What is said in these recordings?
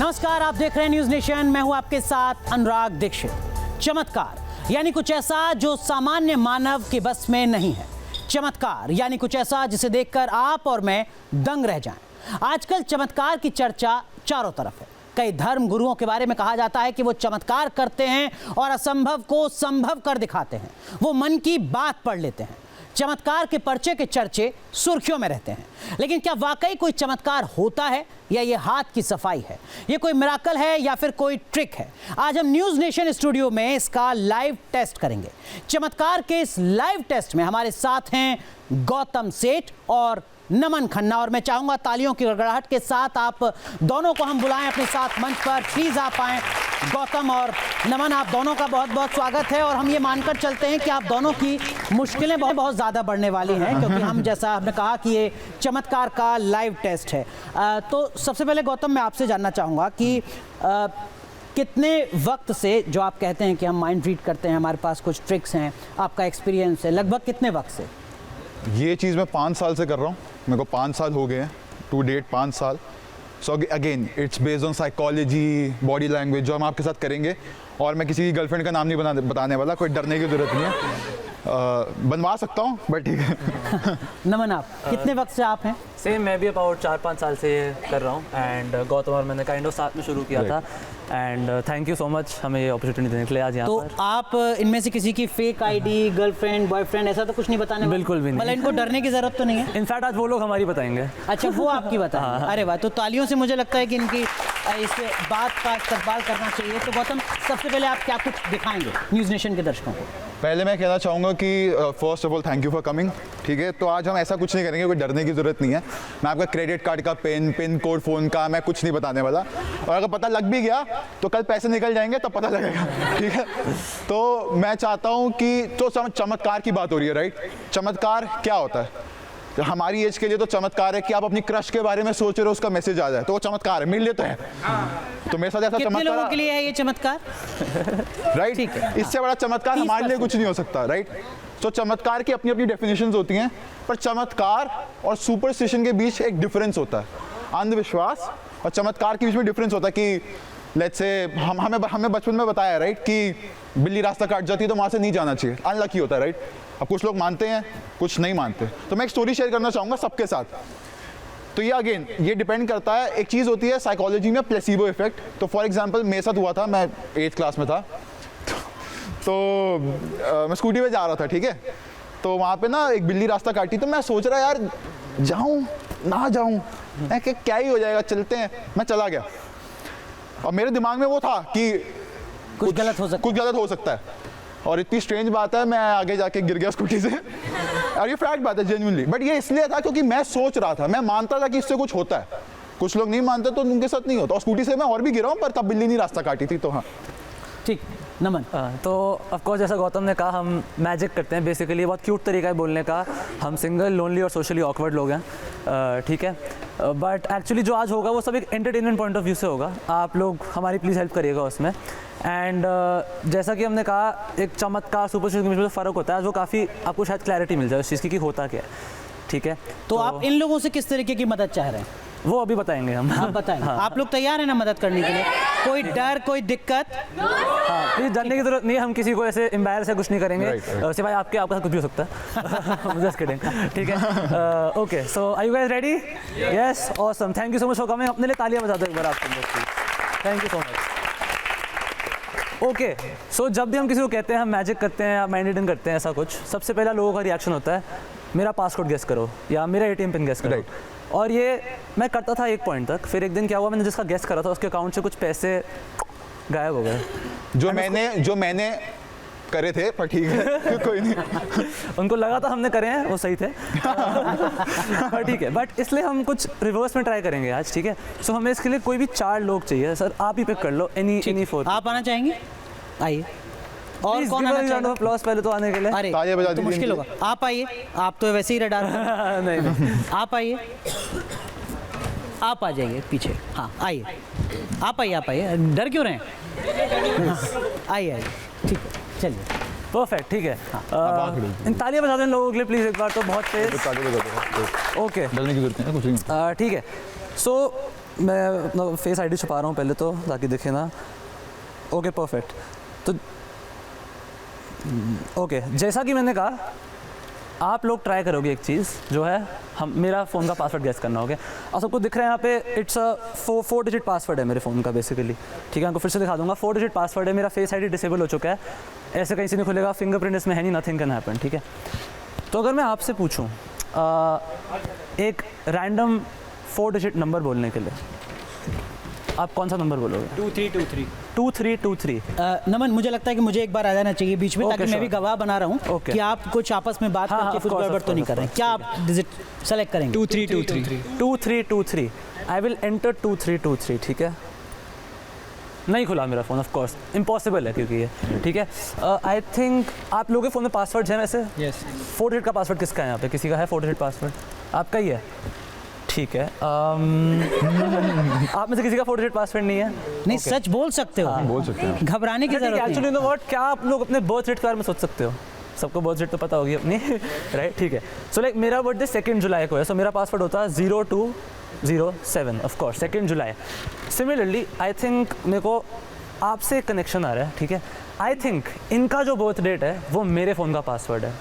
नमस्कार, आप देख रहे हैं न्यूज नेशन। मैं हूं आपके साथ अनुराग दीक्षित। चमत्कार यानी कुछ ऐसा जो सामान्य मानव के बस में नहीं है। चमत्कार यानी कुछ ऐसा जिसे देखकर आप और मैं दंग रह जाएं। आजकल चमत्कार की चर्चा चारों तरफ है। कई धर्म गुरुओं के बारे में कहा जाता है कि वो चमत्कार करते हैं और असंभव को संभव कर दिखाते हैं। वो मन की बात पढ़ लेते हैं। चमत्कार के पर्चे के चर्चे सुर्खियों में रहते हैं। लेकिन क्या वाकई कोई चमत्कार होता है या ये हाथ की सफाई है? ये कोई मिराकल है या फिर कोई ट्रिक है? आज हम न्यूज नेशन स्टूडियो में इसका लाइव टेस्ट करेंगे। चमत्कार के इस लाइव टेस्ट में हमारे साथ हैं गौतम सेठ और नमन खन्ना। और मैं चाहूंगा तालियों की गड़गड़ाहट के साथ आप दोनों को हम बुलाएं अपने साथ मंच पर। प्लीज आप आएं। गौतम और नमन, आप दोनों का बहुत बहुत स्वागत है। और हम ये मानकर चलते हैं कि आप दोनों की मुश्किलें बहुत ज़्यादा बढ़ने वाली हैं, क्योंकि हम जैसा हमने कहा कि ये चमत्कार का लाइव टेस्ट है। तो सबसे पहले गौतम, मैं आपसे जानना चाहूँगा कि कितने वक्त से जो आप कहते हैं कि हम माइंड रीड करते हैं, हमारे पास कुछ ट्रिक्स हैं, आपका एक्सपीरियंस है, लगभग कितने वक्त से? ये चीज़ मैं 5 साल से कर रहा हूँ। मेरे को 5 साल हो गए हैं, टू डेट 5 साल। So again it's based on psychology, body language, जो हम आपके साथ करेंगे। और मैं किसी की गर्लफ्रेंड का नाम नहीं बताने वाला, कोई डरने की जरूरत नहीं है। बनवा सकता हूँ बट ठीक है। नमन, आप कितने वक्त से आप हैं? सेम, मैं भी अबाउट 4-5 साल से कर रहा हूँ। एंड गौतम और मैंने काइंड ऑफ साथ में शुरू किया था। And thank you so much हमें ये अपॉर्चुनिटी देने के लिए आज यहाँ पर। तो आप इनमें से किसी की फेक आईडी, गर्लफ्रेंड, बॉयफ्रेंड ऐसा तो कुछ नहीं बताने? बिल्कुल भी नहीं। मतलब इनको डरने की जरूरत तो नहीं है? इनफैक्ट आज वो लोग हमारी बताएंगे। अच्छा, वो आपकी बताएंगे। अरे वाह, तो तालियों से मुझे लगता है कि इनकी इस बात का इस्तेमाल करना चाहिए। तो गौतम, सबसे पहले आप क्या कुछ दिखाएंगे न्यूज़ नेशन के दर्शकों को? पहले मैं कहना चाहूँगा कि first of all thank you for coming. ठीक है, तो आज हम ऐसा कुछ नहीं करेंगे, कोई डरने की ज़रूरत नहीं है। मैं आपका क्रेडिट कार्ड का पिन कोड फ़ोन का मैं कुछ नहीं बताने वाला। और अगर पता लग भी गया तो कल पैसे निकल जाएंगे तब पता लगेगा। ठीक है, तो मैं चाहता हूँ कि तो चमत्कार की बात हो रही है, राइट? चमत्कार क्या होता है? हमारी एज के लिए तो चमत्कार है कि आप अपनी क्रश के बारे में सोच रहे हो, उसका मैसेज आ जाए, तो वो चमत्कार है। मेरे लिए तो है। तो मेरे साथ ऐसा कितने चमत्कार लोगों के लिए है ये चमत्कार? राइट, ठीक है। इससे बड़ा चमत्कार हमारे लिए कुछ नहीं हो सकता, राइट? तो चमत्कार की अपनी अपनी डेफिनेशंस होती हैं, पर चमत्कार और सुपरस्टिशन के बीच एक डिफरेंस होता है। अंधविश्वास और चमत्कार के बीच में डिफरेंस होता है कि लेट्स से हमें बचपन में बताया, राइट, कि बिल्ली रास्ता काट जाती है तो वहाँ से नहीं जाना चाहिए, अनलकी होता है, राइट? अब कुछ लोग मानते हैं, कुछ नहीं मानते। तो मैं एक स्टोरी शेयर करना चाहूँगा सबके साथ। तो ये अगेन ये डिपेंड करता है। एक चीज़ होती है साइकोलॉजी में प्लेसिबो इफेक्ट। तो फॉर एग्जांपल मेरे साथ हुआ था, मैं 8th क्लास में था। तो मैं स्कूटी पे जा रहा था, ठीक है? तो वहाँ पे ना एक बिल्ली रास्ता काटी। तो मैं सोच रहा यार, जाऊँ ना जाऊँ, क्या ही हो जाएगा, चलते हैं। मैं चला गया और मेरे दिमाग में वो था कि कुछ गलत हो सकता है। और इतनी स्ट्रेंज बात है, मैं आगे जाके गिर गया स्कूटी से। और ये फैक्ट बात है जेन्युइनली। बट ये इसलिए था क्योंकि मैं सोच रहा था, मैं मानता था कि इससे कुछ होता है। कुछ लोग नहीं मानते तो उनके साथ नहीं होता। और स्कूटी से मैं और भी गिरा हूँ, पर तब बिल्ली नहीं रास्ता काटी थी। तो हाँ, ठीक। नमन, तो ऑफकोर्स जैसा गौतम ने कहा, हम मैजिक करते हैं। बेसिकली बहुत क्यूट तरीका है बोलने का। हम सिंगल, लोनली और सोशली ऑकवर्ड लोग हैं, ठीक है? बट एक्चुअली जो आज होगा वो सब एक एंटरटेनमेंट पॉइंट ऑफ व्यू से होगा। आप लोग हमारी प्लीज़ हेल्प करिएगा उसमें। एंड जैसा कि हमने कहा, एक चमत्कार सुपरस्टिशन के बीच में फ़र्क होता है, जो काफ़ी आपको शायद क्लैरिटी मिल जाए उस चीज़ की कि होता क्या है, ठीक है? तो आप इन लोगों से किस तरीके की मदद चाह रहे हैं? वो अभी बताएंगे हम। आप बताएं। हाँ। आप लोग तैयार हैं ना मदद करने के लिए? कोई डर, कोई दिक्कत? हाँ, प्लीज डरने की जरूरत नहीं है। हम किसी को ऐसे एम्बैरस या कुछ नहीं करेंगे, सिवाय आपके साथ कुछ भी हो सकता है। जस्ट किडिंग, ठीक है? Okay, so are you guys ready? Yes, awesome. Thank you so much for coming. अपने लिए तालियां बजा दो एक बार आप। Thank you so much. Okay, so जब भी हम किसी को कहते हैं हम मैजिक करते हैं या माइंड रीडिंग करते हैं ऐसा कुछ, सबसे पहला लोगों का रिएक्शन होता है मेरा पासवर्ड गेस करो या मेरा ATM पिन गेस करो। और ये मैं करता था एक पॉइंट तक। फिर एक दिन क्या हुआ, मैंने जिसका गेस करा था उसके अकाउंट से कुछ पैसे गायब हो गए, जो मैंने करे थे। पर ठीक है, कोई नहीं। उनको लगा था हमने करे हैं, वो सही थे। पर ठीक है, बट इसलिए हम कुछ रिवर्स में ट्राई करेंगे आज, ठीक है? सो हमें इसके लिए कोई भी 4 लोग चाहिए। सर आप ही पिक कर लो, एनी 4। आप आना चाहेंगे? आइए। और कौन आना चाहेगा? अप्लॉज पहले तो आने के लिए। अरे तो मुश्किल होगा। आप आइए, आप तो वैसे ही रडार। नहीं, आप आइए, आप आ जाइए पीछे। हाँ आइए, आप आइए। डर क्यों रहे हैं? आइए, ठीक है, चलिए। परफेक्ट, ठीक है। इन तालियां बजा दें लोगों के लिए प्लीज़ एक बार, तो बहुत तेज। ओके, डरने की जरूरत नहीं है, कुछ नहीं। ठीक है। सो मैं अपना फेस आईडी छुपा रहा हूँ पहले तो ताकि दिखे ना। Okay perfect. तो ओके जैसा कि मैंने कहा आप लोग ट्राई करोगे एक चीज़ जो है हम मेरा फ़ोन का पासवर्ड गैस करना होगा। और सबको दिख रहा है यहाँ पे इट्स अ 4 डिजिट पासवर्ड है मेरे फ़ोन का बेसिकली, ठीक है। आपको फिर से दिखा दूंगा 4 डिजिट पासवर्ड है मेरा। फेस आईडी डिसेबल हो चुका है, ऐसे कहीं से नहीं खुलेगा, फिंगरप्रिंट इसमें है नहीं, नथिंग कैन हैपन, ठीक है। तो अगर मैं आपसे पूछूँ एक रैंडम 4 डिजिट नंबर बोलने के लिए आप कौन सा नंबर बोलोगे? 2323। नमन मुझे लगता है कि मुझे एक बार आ जाना चाहिए बीच में, ताकि मैं भी गवाह बना रहा हूँ Okay. कि आप कुछ आपस में बात करके कुछ गड़बड़ तो नहीं कर रहे हैं। क्या आप डिजिट सेलेक्ट करेंगे? 2323। आई विल एंटर 2323, ठीक है। नहीं खुला मेरा फ़ोन, ऑफ कोर्स इम्पॉसिबल है क्योंकि ये, ठीक है। आई थिंक आप लोगों के फ़ोन में पासवर्ड है वैसे? यस। 4 डिजिट का पासवर्ड किसका है यहाँ पे? किसी का है 4 डिजिट पासवर्ड? आपका ही है, ठीक है। आप में से किसी का 4 डिजिट पासवर्ड नहीं है? नहीं सच बोल सकते हो, बोल सकते हैं। घबराने की जरूरत नहीं एक्चुअली नो व्हाट, क्या आप लोग अपने बर्थ डेट के बारे में सोच सकते हो? सबको बर्थ डेट तो पता होगी अपनी राइट, ठीक है। सो लाइक मेरा बर्थडे 2 जुलाई को है, सो मेरा पासवर्ड होता है 0207, of course 2 July. Similarly I think मेरे को आपसे कनेक्शन आ रहा है, ठीक है। आई थिंक इनका जो बर्थ डेट है वो मेरे फ़ोन का पासवर्ड है।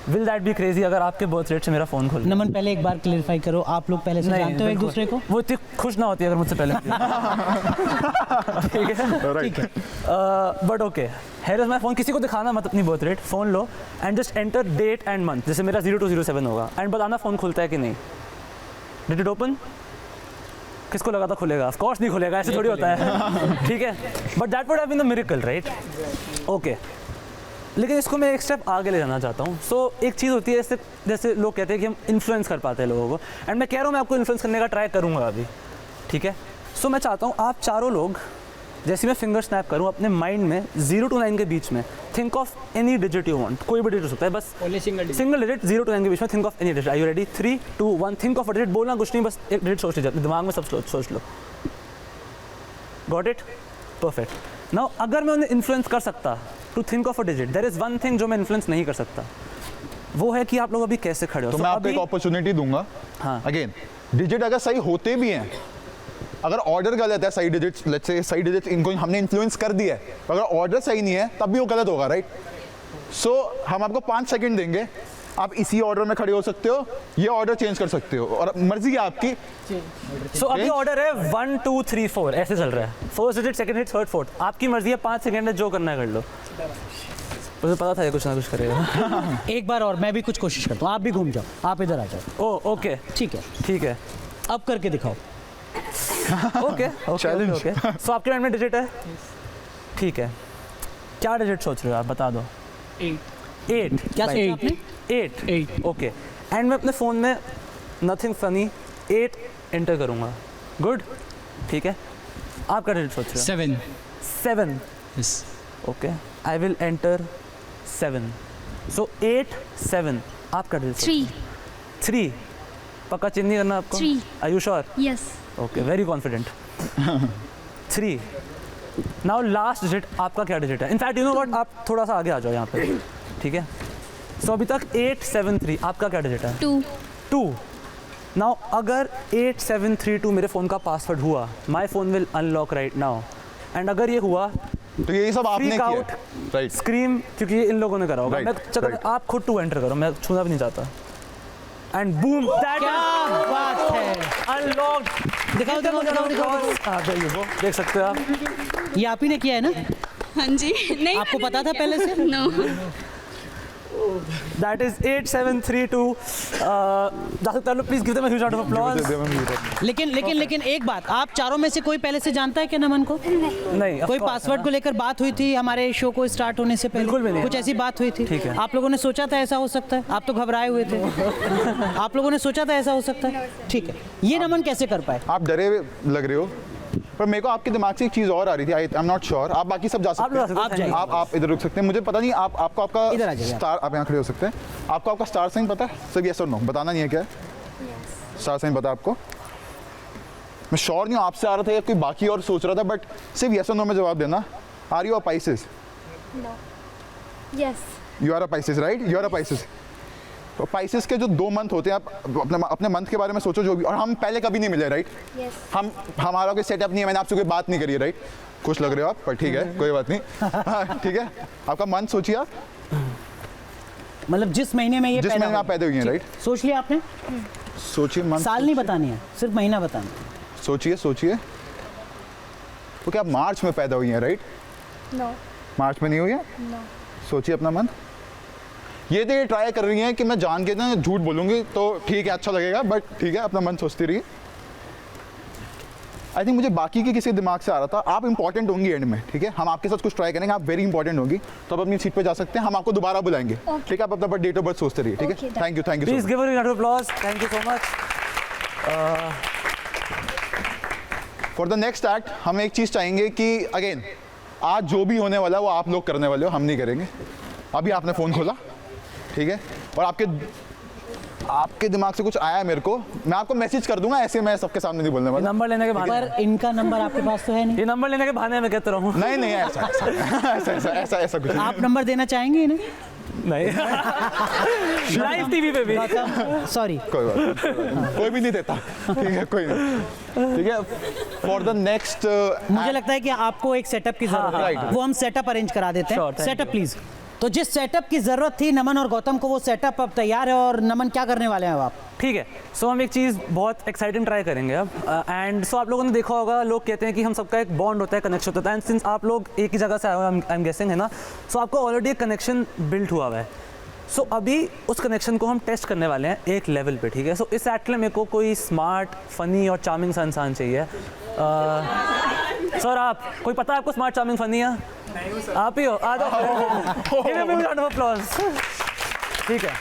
विल दैट बी क्रेजी अगर आपके बर्थ डेट से मेरा फ़ोन खोल? नमन पहले एक बार क्लियरिफाई करो, आप लोग पहले से जानते हो एक दूसरे को? वो इतनी खुश ना होती अगर मुझसे पहले ठीक है but okay here is my phone. किसी को दिखाना मत अपनी बर्थ डेट, फ़ोन लो and just enter date and month. जैसे मेरा 0207 होगा एंड बताना फ़ोन खुलता है कि नहीं। Did it open? किसको लगा था खुलेगा? ऑफ कोर्स नहीं खुलेगा, ऐसे थोड़ी होता है ठीक है। But that would have been the miracle, right? Okay, लेकिन इसको मैं एक स्टेप आगे ले जाना चाहता हूँ। सो एक चीज़ होती है जैसे लोग कहते हैं कि हम इन्फ्लुएंस कर पाते हैं लोगों को, एंड मैं कह रहा हूँ मैं आपको इन्फ्लुएंस करने का ट्राई करूँगा अभी, ठीक है। सो मैं चाहता हूँ आप चारों लोग, जैसे मैं फिंगर स्नैप करूँ अपने माइंड में 0 to 9 के बीच में think of any digit you want. कोई भी डिजिट हो सकता है, बस सिंगल डिजिट 0 to 9 के बीच में think of any digit. Are you ready? 3 2 1 think of a digit. बोलना कुछ नहीं, बस एक डिजिट सोच लीजिए, दिमाग में सब सोच लो। Got it? परफेक्ट। नाउ अगर मैं उन्हें इन्फ्लुएंस कर सकता to think of a digit, there is one thing जो मैं इन्फ्लुएंस नहीं कर सकता, वो है कि आप लोग अभी कैसे खड़े हो। तो मैं आपको एक अपॉर्चुनिटी दूंगा। हाँ। अगेन डिजिट अगर सही होते भी हैं, अगर ऑर्डर गलत है, सही डिजिट्स लेट्स से सही डिजिट्स इनको हमने इन्फ्लुएंस कर दिया है, अगर ऑर्डर सही नहीं है तब भी वो गलत होगा, राइट? सो हम आपको 5 सेकंड देंगे, आप इसी ऑर्डर में खड़े हो सकते हो, ये ऑर्डर चेंज कर सकते हो और मर्जी है आपकी। सो अभी ऑर्डर है 1 2 3 4 ऐसे चल रहा है, first digit, second digit, third fourth, आपकी मर्जी है। 5 सेकंड है, जो करना है कर लो। मुझे पता था ये कुछ ना कुछ करेगा एक बार और मैं भी कुछ कोशिश करता हूँ, आप भी घूम जाओ, आप इधर आ जाओ। ओ ओके ठीक है, ठीक है अब करके दिखाओ। Okay Challenge. ओके। सो आपके माइंड में डिजिट है, ठीक है। क्या डिजिट सोच रहे हो आप, बता दो। 8 क्या सोचा आपने? 8 ओके। एंड मैं अपने फ़ोन में नथिंग फनी 8 एंटर करूँगा। गुड, ठीक है। आप क्या डिजिट सोच रहे हो? 7 Yes. Okay. I will enter 7। सो 8 7। आपका डिजिट? 3 पक्का चेंज नहीं करना आपको? 3 are you sure? Yes. Okay, very confident 3। Now last digit आपका क्या डिजिट है? इनफैक्ट यू नो व्हाट, आप थोड़ा सा आगे आ जाओ यहाँ पे, ठीक है। सो अभी तक 873, आपका क्या डिजिट है? 2। नाउ अगर 8732 मेरे फ़ोन का पासवर्ड हुआ, my phone will unlock right now, and अगर ये हुआ तो ये सब आपने Freak किया, out. राइट? स्क्रीम, क्योंकि ये इन लोगों ने करा होगा। Right, मैं चलो right. आप खुद 2 एंटर करो, मैं छूना भी नहीं चाहता। एंड बूम, दैट क्या बात है, अनलॉक्ड। दिखाओ दिखाओ दिखाओ दिखाओ। हाँ there you go. देख सकते हो आप। ये आप ही ने किया है ना? हाँ जी। नहीं, आपको पता था पहले से? No. That is 8732. Please give them a huge round of applause. लेकिन एक बात, आप चारों में से कोई पहले से जानता है क्या नमन को? नहीं, of कोई course, पासवर्ड को लेकर बात हुई थी हमारे शो को स्टार्ट होने से पहले? बिल्कुल भी नहीं। कुछ ऐसी बात हुई थी? ठीक है। आप लोगों ने सोचा था ऐसा हो सकता है? आप तो घबराए हुए थे आप लोगों ने सोचा था ऐसा हो सकता है? ठीक है, ये नमन कैसे कर पाए? आप डरे हुए लग रहे हो, पर मेरे को आपके दिमाग से एक चीज़ और आ रही थी। आई एम नॉट श्योर, आप बाकी सब जा सकते हैं। आप जाइए। आप इधर रुक सकते हैं, मुझे पता नहीं आपको आपका इधर आ जाइए आप। स्टार, आप यहाँ खड़े हो सकते हैं। आपको आपका स्टार साइन पता है? सिर्फ यस और नो, बताना नहीं है क्या है? स्टार साइन पता है आपको? मैं श्योर नहीं हूँ, आपसे आ रहा था या कोई बाकी और सोच रहा था, बट सिर्फ यस और नो में जवाब देना। Are you a Pisces? No. Yes. You are a Pisces, right? You are a Pisces. तो स्पाइसेस के जो 2 मंथ होते हैं, आप अपने मंथ के बारे में सोचो जो भी, और हम पहले कभी नहीं मिले, राइट? हमारा कोई सेटअप नहीं है, मैंने आपसे कोई बात नहीं करी है, राइट? खुश लग रहे हो आप, पर ठीक है, कोई बात नहीं। हाँ, ठीक है, आपका मंथ सोचिए आप, मतलब जिस महीने में ये जिस महीने में आप पैदा हुई हैं, राइट? सोच लिया आपने? सोचिए मंथ, साल नहीं बतानी है, सिर्फ महीना बताना है। सोचिए। तो क्या आप मार्च में पैदा हुई हैं, राइट? नो मार्च में नहीं हुई है? नो सोचिए अपना मंथ। ये तो ये ट्राई कर रही हैं कि मैं जान के ना झूठ बोलूँगी तो ठीक है, अच्छा लगेगा, बट ठीक है, अपना मन सोचती रही। आई थिंक मुझे बाकी के किसी दिमाग से आ रहा था, आप इंपॉर्टेंट होंगी एंड में, ठीक है? हम आपके साथ कुछ ट्राई करेंगे, आप वेरी इंपॉर्टेंट होंगी, तो आप अपनी सीट पे जा सकते हैं, हम आपको दोबारा बुलाएंगे, ठीक है? आप अपना डेट ऑफ बर्थ सोचते रहिए, ठीक है? Thank you please give a round of applause, thank you so much. For the next act हम एक चीज़ चाहेंगे कि अगेन आज जो भी होने वाला है वो आप लोग करने वाले हो, हम नहीं करेंगे। अभी आपने फ़ोन खोला, ठीक है, और आपके दिमाग से कुछ आया मेरे को, मैं आपको मैसेज कर दूंगा, ऐसे मैं सबके सामने नहीं बोलने वाला। नंबर लेने के बहाने, पर इनका नंबर आपके पास तो है नहीं। ये नंबर लेने के बहाने में कहता रहूँ। नहीं ऐसा कुछ आप नंबर देना चाहेंगे इन्हें? नहीं, लाइव टीवी पे भी। सॉरी, कोई बात नहीं, कोई भी नहीं देता, ठीक है, कोई नहीं, ठीक है। फॉर द नेक्स्ट मुझे लगता है कि आपको एक सेटअप की जरूरत right. है, वो हम सेटअप अरेंज करा देते Sure, हैं। thank setup please. तो जिस सेटअप की जरूरत थी नमन और गौतम को, वो सेटअप अब तैयार है, और नमन क्या करने वाले हैं अब आप? ठीक है, सो हम एक चीज़ बहुत एक्साइटिंग ट्राई करेंगे अब, एंड सो आप लोगों ने देखा होगा, लोग कहते हैं कि हम सबका एक बॉन्ड होता है, कनेक्शन होता है, एंड सिंस आप लोग एक ही जगह से आए हो, आई एम गेसिंग, है ना? सो आपको ऑलरेडी एक कनेक्शन बिल्ट हुआ है। सो अभी उस कनेक्शन को हम टेस्ट करने वाले हैं एक लेवल पे, ठीक है? सो इस एक्ट में मेरे को कोई स्मार्ट, फनी और चार्मिंग सा इंसान चाहिए। सर आप, कोई पता है आपको स्मार्ट, चार्मिंग, फनी है? आप ही हो, आ जाओ। ठीक है,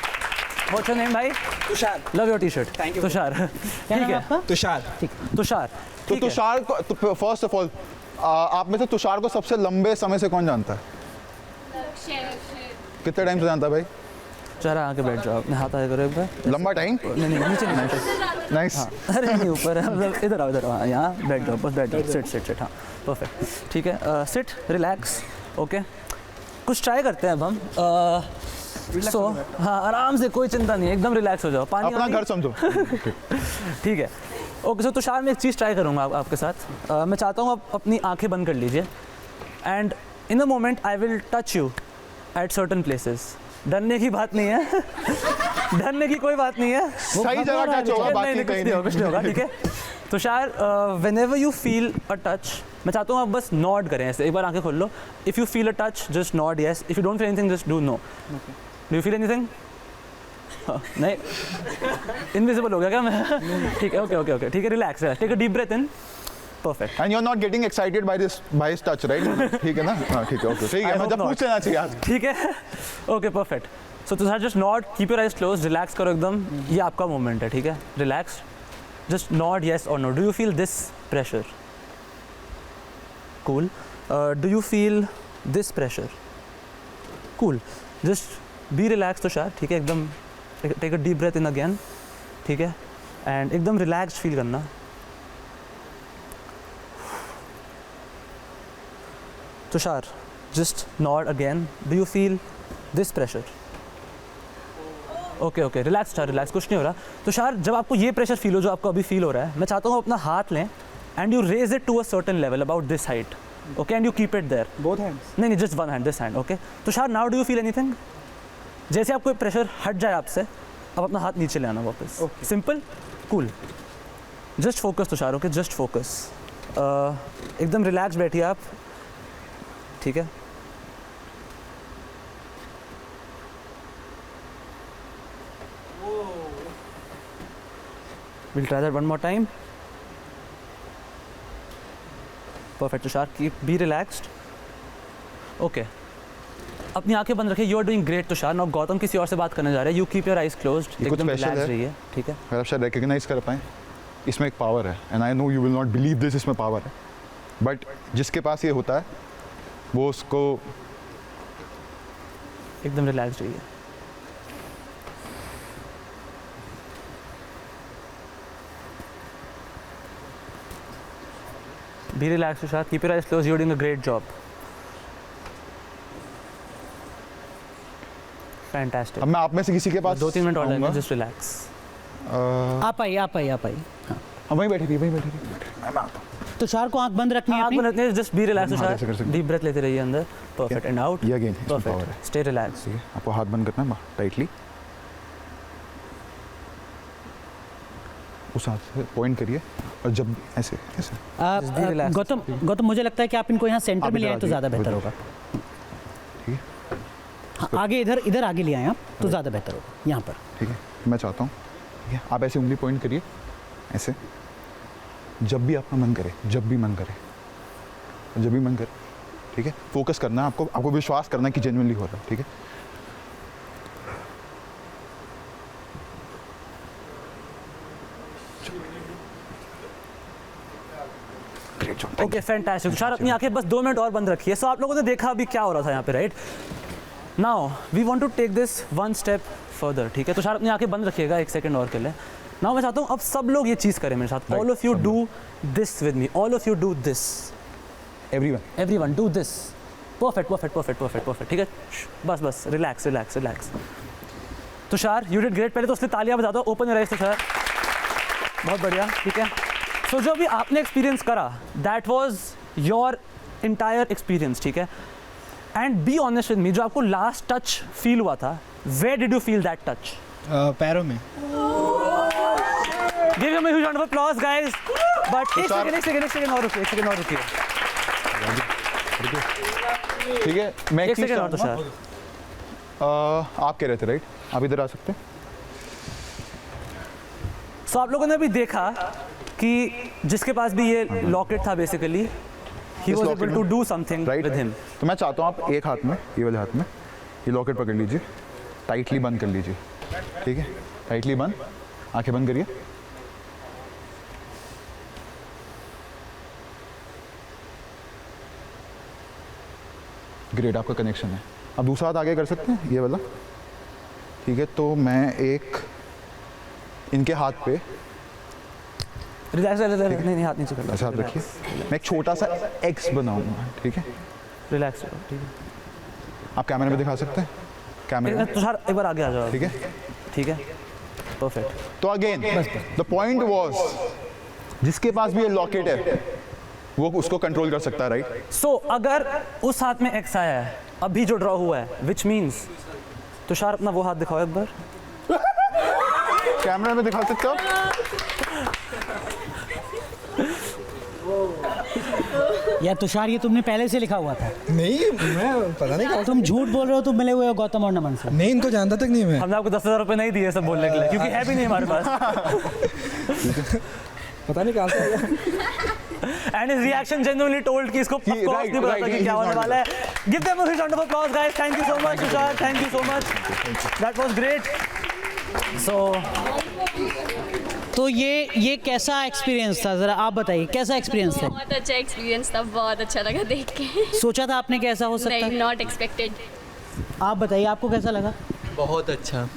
व्हाट्स योर नेम भाई? Tushar. Love your T shirt. Thank you. Tushar. क्या ठीक नाम है है, आपका? तुषार। तुषार। तो ठीक है। तुषार को, फर्स्ट ऑफ ऑल आप में से तुषार को सबसे लंबे समय से कौन जानता है? कितने टाइम से जानता है भाई? जरा आके बैठ जाओ, अपने हाथ आगे करो एक बार। लंबा टाइम? नहीं नहीं, नीचे नहीं, नाइस। अरे नहीं, ऊपर है, मतलब इधर आओ, इधर आओ, यहाँ बैठ जाओ, बस बैठ जाओ, सिट, हाँ, परफेक्ट, ठीक है, सिट, रिलैक्स, ओके। कुछ ट्राई करते हैं अब हम, सो हाँ, आराम से, कोई चिंता नहीं है, एकदम रिलैक्स हो जाओ, पानी अपना घर समझो। ठीक है, ओके। सो तुषार, मैं एक चीज़ ट्राई करूँगा आपके साथ, मैं चाहता हूँ आप अपनी आंखें बंद कर लीजिए, and in the moment I will touch you at certain places. डरने की बात नहीं है, डरने की कोई बात नहीं है, सही जगह टच होगा, बाकी कहीं नहीं। कुछ नहीं होगा, ठीक है? Tushar, whenever you feel a touch, मैं चाहता हूँ आप बस नॉड करें ऐसे, एक बार आंखें खोल लो। If you feel a touch, just nod yes. If you don't feel anything, just do no. Do you feel anything? नहीं, इनविजिबल हो गया क्या मैं? ठीक है, ओके, ठीक है, रिलैक्स है, take a deep breath in, perfect. And you are not getting excited by his touch, right? ठीक है ना? हाँ, ठीक है, ओके, ठीक है, मतलब पूछ लेना चाहिए आज। ठीक है, okay, perfect. So Tushar, just nod, keep your eyes close, relax करो एकदम, ये आपका मोमेंट है, ठीक है? Relax, just nod yes or no. Do you feel this pressure? Cool. Do you feel this pressure? Cool. Just be relaxed, Tushar, ठीक है? एकदम take a deep breath in again, ठीक है? And एकदम relaxed feel करना। Tushar, just nod again. Do you feel this pressure? Okay, relax, relax, कुछ नहीं हो रहा। तुषार, जब आपको ये प्रेशर फील हो जो आपको अभी फील हो रहा है, मैं चाहता हूँ अपना हाथ लें and you raise it to a certain level about this height, okay, and you keep it there. Both hands? नहीं, just one hand, this hand, okay. Tushar, now do you feel anything? जैसे आपको प्रेशर हट जाए आपसे, अब अपना हाथ नीचे ले आना वापस, simple, cool, just focus Tushar, okay, just focus, एकदम रिलैक्स बैठिए आप, ठीक है? We'll try that one more time. Perfect, Tushar, be relaxed. Okay. अपनी आंखें बंद रखिए, you are doing great Tushar. Now Gautam किसी और से बात करने जा रहे हैं, you keep your eyes closed, ये कुछ एकदम special relaxed है? रहिए, ठीक है? अगर आप शायद रिकग्नाइज कर पाएँ, इसमें एक पावर है, and I know you will not believe this, इसमें पावर है, बट जिसके पास ये होता है वो उसको एकदम रिलैक्स रहिए। Be relaxed, Tushar. Keep your eyes closed. You're doing a great job. Fantastic. अब मैं आप में से किसी के पास 2-3 मिनट और आऊंगा। लगेंगे, जस्ट रिलैक्स। आप आइए हाँ हाँ, वहीं बैठी थी मैं आता हूँ। तुषार को आंख बंद रखनी है आप अपनी? जस्ट बी रिलैक्स हाँ, ऐसे कर सकते हैं। डीप ब्रेथ लेते रहिए अंदर, परफेक्ट एंड आउट, ये अगेन इसमें पावर है। Perfect, stay relax. ठीक है, आपको हाथ बंद करना है टाइटली, उस हाथ से पॉइंट करिए और जब ऐसे ऐसे Just be relaxed. गौतम मुझे लगता है कि आप इनको यहाँ सेंटर आप में ले इधर आए तो आ ज़्यादा जाइए, बेहतर उधर। होगा। ठीक है, हाँ, आगे इधर आगे ले आए आप तो ज़्यादा बेहतर होगा यहाँ पर। ठीक है, मैं चाहता हूँ ठीक है, आप ऐसे उंगली पॉइंट करिए ऐसे, जब भी आपका मन करे, जब भी मन करे, ठीक है, फोकस करना है आपको विश्वास करना है कि जेन्युइनली हो रहा है। ठीक है, great job. Okay fantastic. Tushar अपनी आंखें बस 2 मिनट और बंद रखिए। सो आप लोगों ने देखा अभी क्या हो रहा था यहाँ पे, right? Now we want to take this one step further, ठीक है? तुषार अपनी आंखें बंद रखिएगा 1 सेकंड और के लिए। नाउ मैं चाहता हूँ अब सब लोग ये चीज़ करें मेरे साथ। All of you do this with me, all of you do this, everyone do this. Perfect, ठीक है? बस relax. Tushar you did great. पहले तो उसके तालियां बजा दो। ओपन योर आइज तुषार, बहुत बढ़िया, ठीक है? सो जो भी आपने एक्सपीरियंस करा, that was your entire experience, ठीक है? And be honest with me, जो आपको लास्ट टच फील हुआ था, where did you feel that touch? पैरों में। Give him a huge round of applause guys. But एक सेकंड और रुकिए। ठीक है, मैं एक सेकंड और तुषार। आप कह रहे थे राइट, आप इधर आ सकते हैं। सो आप लोगों ने अभी देखा कि जिसके पास भी ये लॉकेट था बेसिकली, ही इस वाज locket एबल टू में? Do something right, with him. तो मैं चाहता हूँ आप एक हाथ में, ये वाले हाथ में ये लॉकेट पकड़ लीजिए, टाइटली बंद कर लीजिए। ठीक है, टाइटली बंद, आंखें बंद करिए। ग्रेट, आपका कनेक्शन है। अब दूसरा हाथ आगे कर सकते हैं, ये वाला। ठीक है, तो मैं एक इनके हाथ पे रिलैक्स, नहीं हाथ नीचे कर लो। ऐसा हाथ रखिए, मैं एक छोटा सा एक्स बनाऊंगा। ठीक है, रिलैक्स, ठीक है? आप कैमरे में दिखा सकते हैं, कैमरे में। तुषार एक बार आगे आ जाओ। ठीक है, परफेक्ट। तो अगेन द पॉइंट वाज, जिसके पास भी ये लॉकेट है वो उसको कंट्रोल कर सकता है, राइट? सो अगर उस हाथ में एक्स आया है, अभी जो ड्रॉ हुआ है, विच मीन्स तुषार अपना वो हाथ दिखाओ एक बार। कैमरे में दिखा सकते हो आप? या तुषार ये तुमने पहले से लिखा हुआ था? नहीं, मैं पता नहीं क्या। तुम झूठ बोल रहे हो, तुम मिले हुए हो गौतम और नमन से। नहीं, इनको जानता तक नहीं मैं। हमने आपको 10,000 रुपये नहीं दिए सब बोलने के लिए, क्योंकि है भी नहीं हमारे पास। पता नहीं कहाँ से आया। And his reaction genuinely told कि इसको of course right, नहीं पता right, था कि he's क्या होने not वाला है। Give them a huge round of applause, guys. Thank you so much, Tushar. Thank you so much. That was great. So, तो ये कैसा एक्सपीरियंस था, जरा आप बताइए कैसा एक्सपीरियंस था? बहुत अच्छा एक्सपीरियंस था, बहुत अच्छा लगा देख के। सोचा था आपने कि ऐसा हो सकता नहीं, है? Not expected. आप बताइए आपको कैसा लगा? बहुत अच्छा,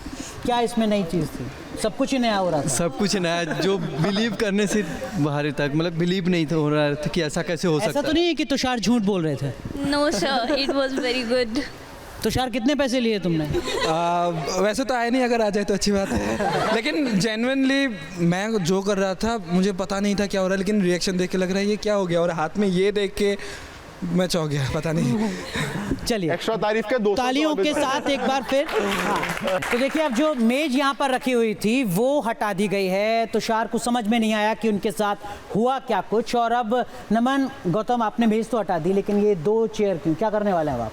क्या इसमें नई चीज़ थी? सब कुछ ही नया हो रहा था। सब कुछ नया, जो बिलीव करने से बाहर तक, मतलब बिलीव नहीं हो रहा था कि ऐसा कैसे हो ऐसा सकता तो नहीं है कि तुषार झूठ बोल रहे थे? No sir, it was very good. Tushar कितने पैसे लिए तुमने? वैसे तो आया नहीं, अगर आ जाए तो अच्छी बात है। लेकिन जेन्युइनली मैं जो कर रहा था, मुझे पता नहीं था क्या हो रहा है, लेकिन रिएक्शन देख के लग रहा है ये क्या हो गया, और हाथ में ये देख के मैं चौंक गया, पता नहीं। चलिए एक्स्ट्रा तारीफ के 200 तालियों के साथ एक बार फिर। हाँ, तो देखिए अब जो मेज यहाँ पर रखी हुई थी वो हटा दी गई है। तुषार को समझ में नहीं आया कि उनके साथ हुआ क्या कुछ। और अब नमन, गौतम, आपने मेज तो हटा दी, लेकिन ये 2 चेयर क्यों, क्या करने वाले हैं अब आप?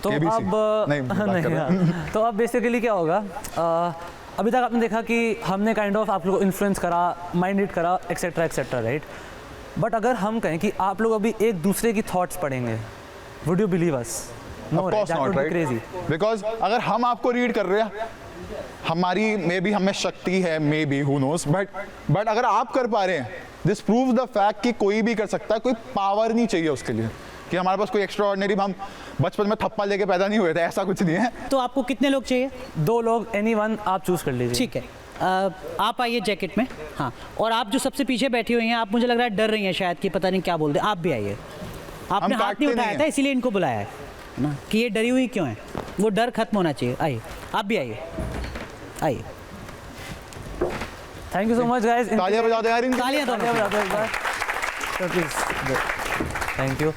तो ABC अब नहीं, बात कर रहा हूं। हाँ। तो अब बेसिकली क्या होगा, अभी तक आपने देखा कि हमने काइंड ऑफ आप लोगों को इन्फ्लुएंस करा, माइंड रीड करा, एक्सेट्रा, राइट? बट अगर हम कहें कि आप लोग अभी एक दूसरे की थॉट्स पढ़ेंगे, would you believe us? No, Of course that not, would be right? Crazy. Because अगर हम आपको रीड कर रहे हैं, हमारी मे बी हमें शक्ति है, may be who knows, but अगर आप कर पा रहे हैं, दिस प्रूव्स द फैक्ट कि कोई भी कर सकता है। कोई पावर नहीं चाहिए उसके लिए कि हमारे पास कोई एक्स्ट्रा ऑर्डिनरी, हम बचपन में थप्पा लेके पैदा नहीं हुए थे, ऐसा कुछ नहीं है। तो आपको कितने लोग चाहिए? 2 लोग, एनीवन आप चूज कर लीजिए। ठीक है, आप आइए जैकेट में। हाँ, और आप जो सबसे पीछे बैठी हुई हैं, आप मुझे लग रहा है डर रही हैं शायद कि पता नहीं क्या बोल दे। आप भी आइए। आपने हम हाथ काटते नहीं उठाया नहीं था, हैं। इसीलिए इनको बुलाया है ना, कि ये डरी हुई क्यों है, वो डर खत्म होना चाहिए। आइए। आप भी आइए, आइए। Thank you so much guys. तालियां बजा दो यार इनकी। तालियां दोनों तालियां बजा दो एक बार। तो प्लीज थैंक यू।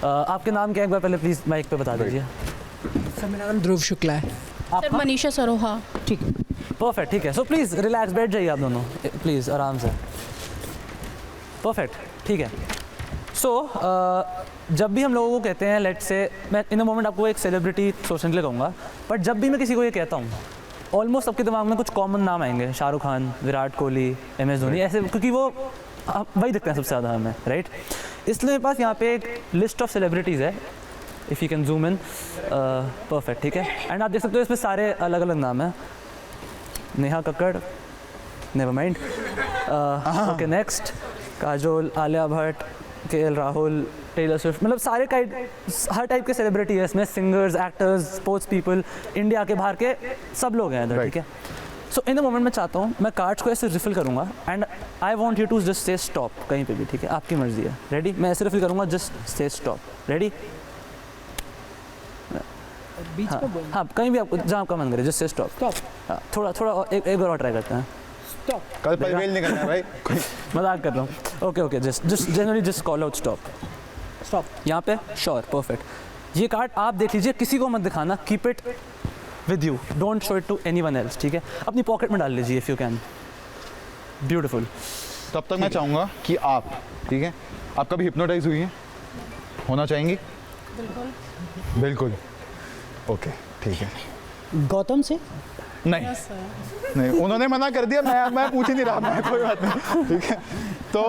आपके नाम क्या है एक बार पहले प्लीज़ माइक पे बता दीजिए। सर मेरा नाम ध्रुव शुक्ला है। सर मनीषा सरोहा। ठीक है। परफेक्ट, ठीक है। सो प्लीज़ रिलैक्स, बैठ जाइए आप दोनों प्लीज़ आराम से। परफेक्ट, ठीक है। सो जब भी हम लोगों को कहते हैं, लेट्स से मैं इन अ मोमेंट आपको एक सेलिब्रिटी सोचने के लिए कहूँगा, बट जब भी मैं किसी को ये कहता हूँ ऑलमोस्ट सबके दिमाग में कुछ कॉमन नाम आएंगे, शाहरुख खान, विराट कोहली, MS धोनी, ऐसे, क्योंकि वो वही दिखते हैं सबसे ज़्यादा हमें, राइट। इसलिए मेरे पास यहाँ पे एक लिस्ट ऑफ सेलिब्रिटीज़ है, if you can zoom in. Perfect, ठीक है। एंड आप देख सकते हो इसमें सारे अलग अलग नाम हैं। Neha Kakkar, never mind. Okay next, Kajol, Alia Bhatt, KL Rahul, Taylor Swift, मतलब सारे हर टाइप के सेलिब्रिटी है इसमें, singers, actors, sports people, India के बाहर के सब लोग हैं इधर, ठीक है। सो इन द मोमेंट मैं चाहता हूँ, मैं कार्ड्स को ऐसे रिफिल करूँगा and I want you to just say stop कहीं पे भी, ठीक है, आपकी मर्जी है। रेडी? मैं ऐसे रिफिल करूँगा, जस्ट से स्टॉप। रेडी? बीच में बोल। हाँ, कहीं भी आपको जहाँ आपका मन करे, जस्ट से स्टॉप। स्टॉप। हाँ, थोड़ा एक बार और ट्राई करते हैं। स्टॉप। कल पनवेल नहीं करना है भाई। मजाक कर रहा हूँ। Okay, just generally just call out stop. Stop. यहाँ पे श्योर, परफेक्ट। ये कार्ड आप देख लीजिए, किसी को मत दिखाना, keep it with you, don't show it to anyone else, ठीक है। अपनी पॉकेट में डाल लीजिए इफ़ यू कैन। ब्यूटीफुल। तब तक मैं चाहूँगा कि आप, ठीक है, आप कभी हिप्नोटाइज हुई हैं, होना चाहेंगी? बिल्कुल। ओके, ठीक है। गौतम से? नहीं, उन्होंने मना कर दिया, मैं पूछ ही नहीं रहा, मैं कोई बात नहीं, ठीक है। तो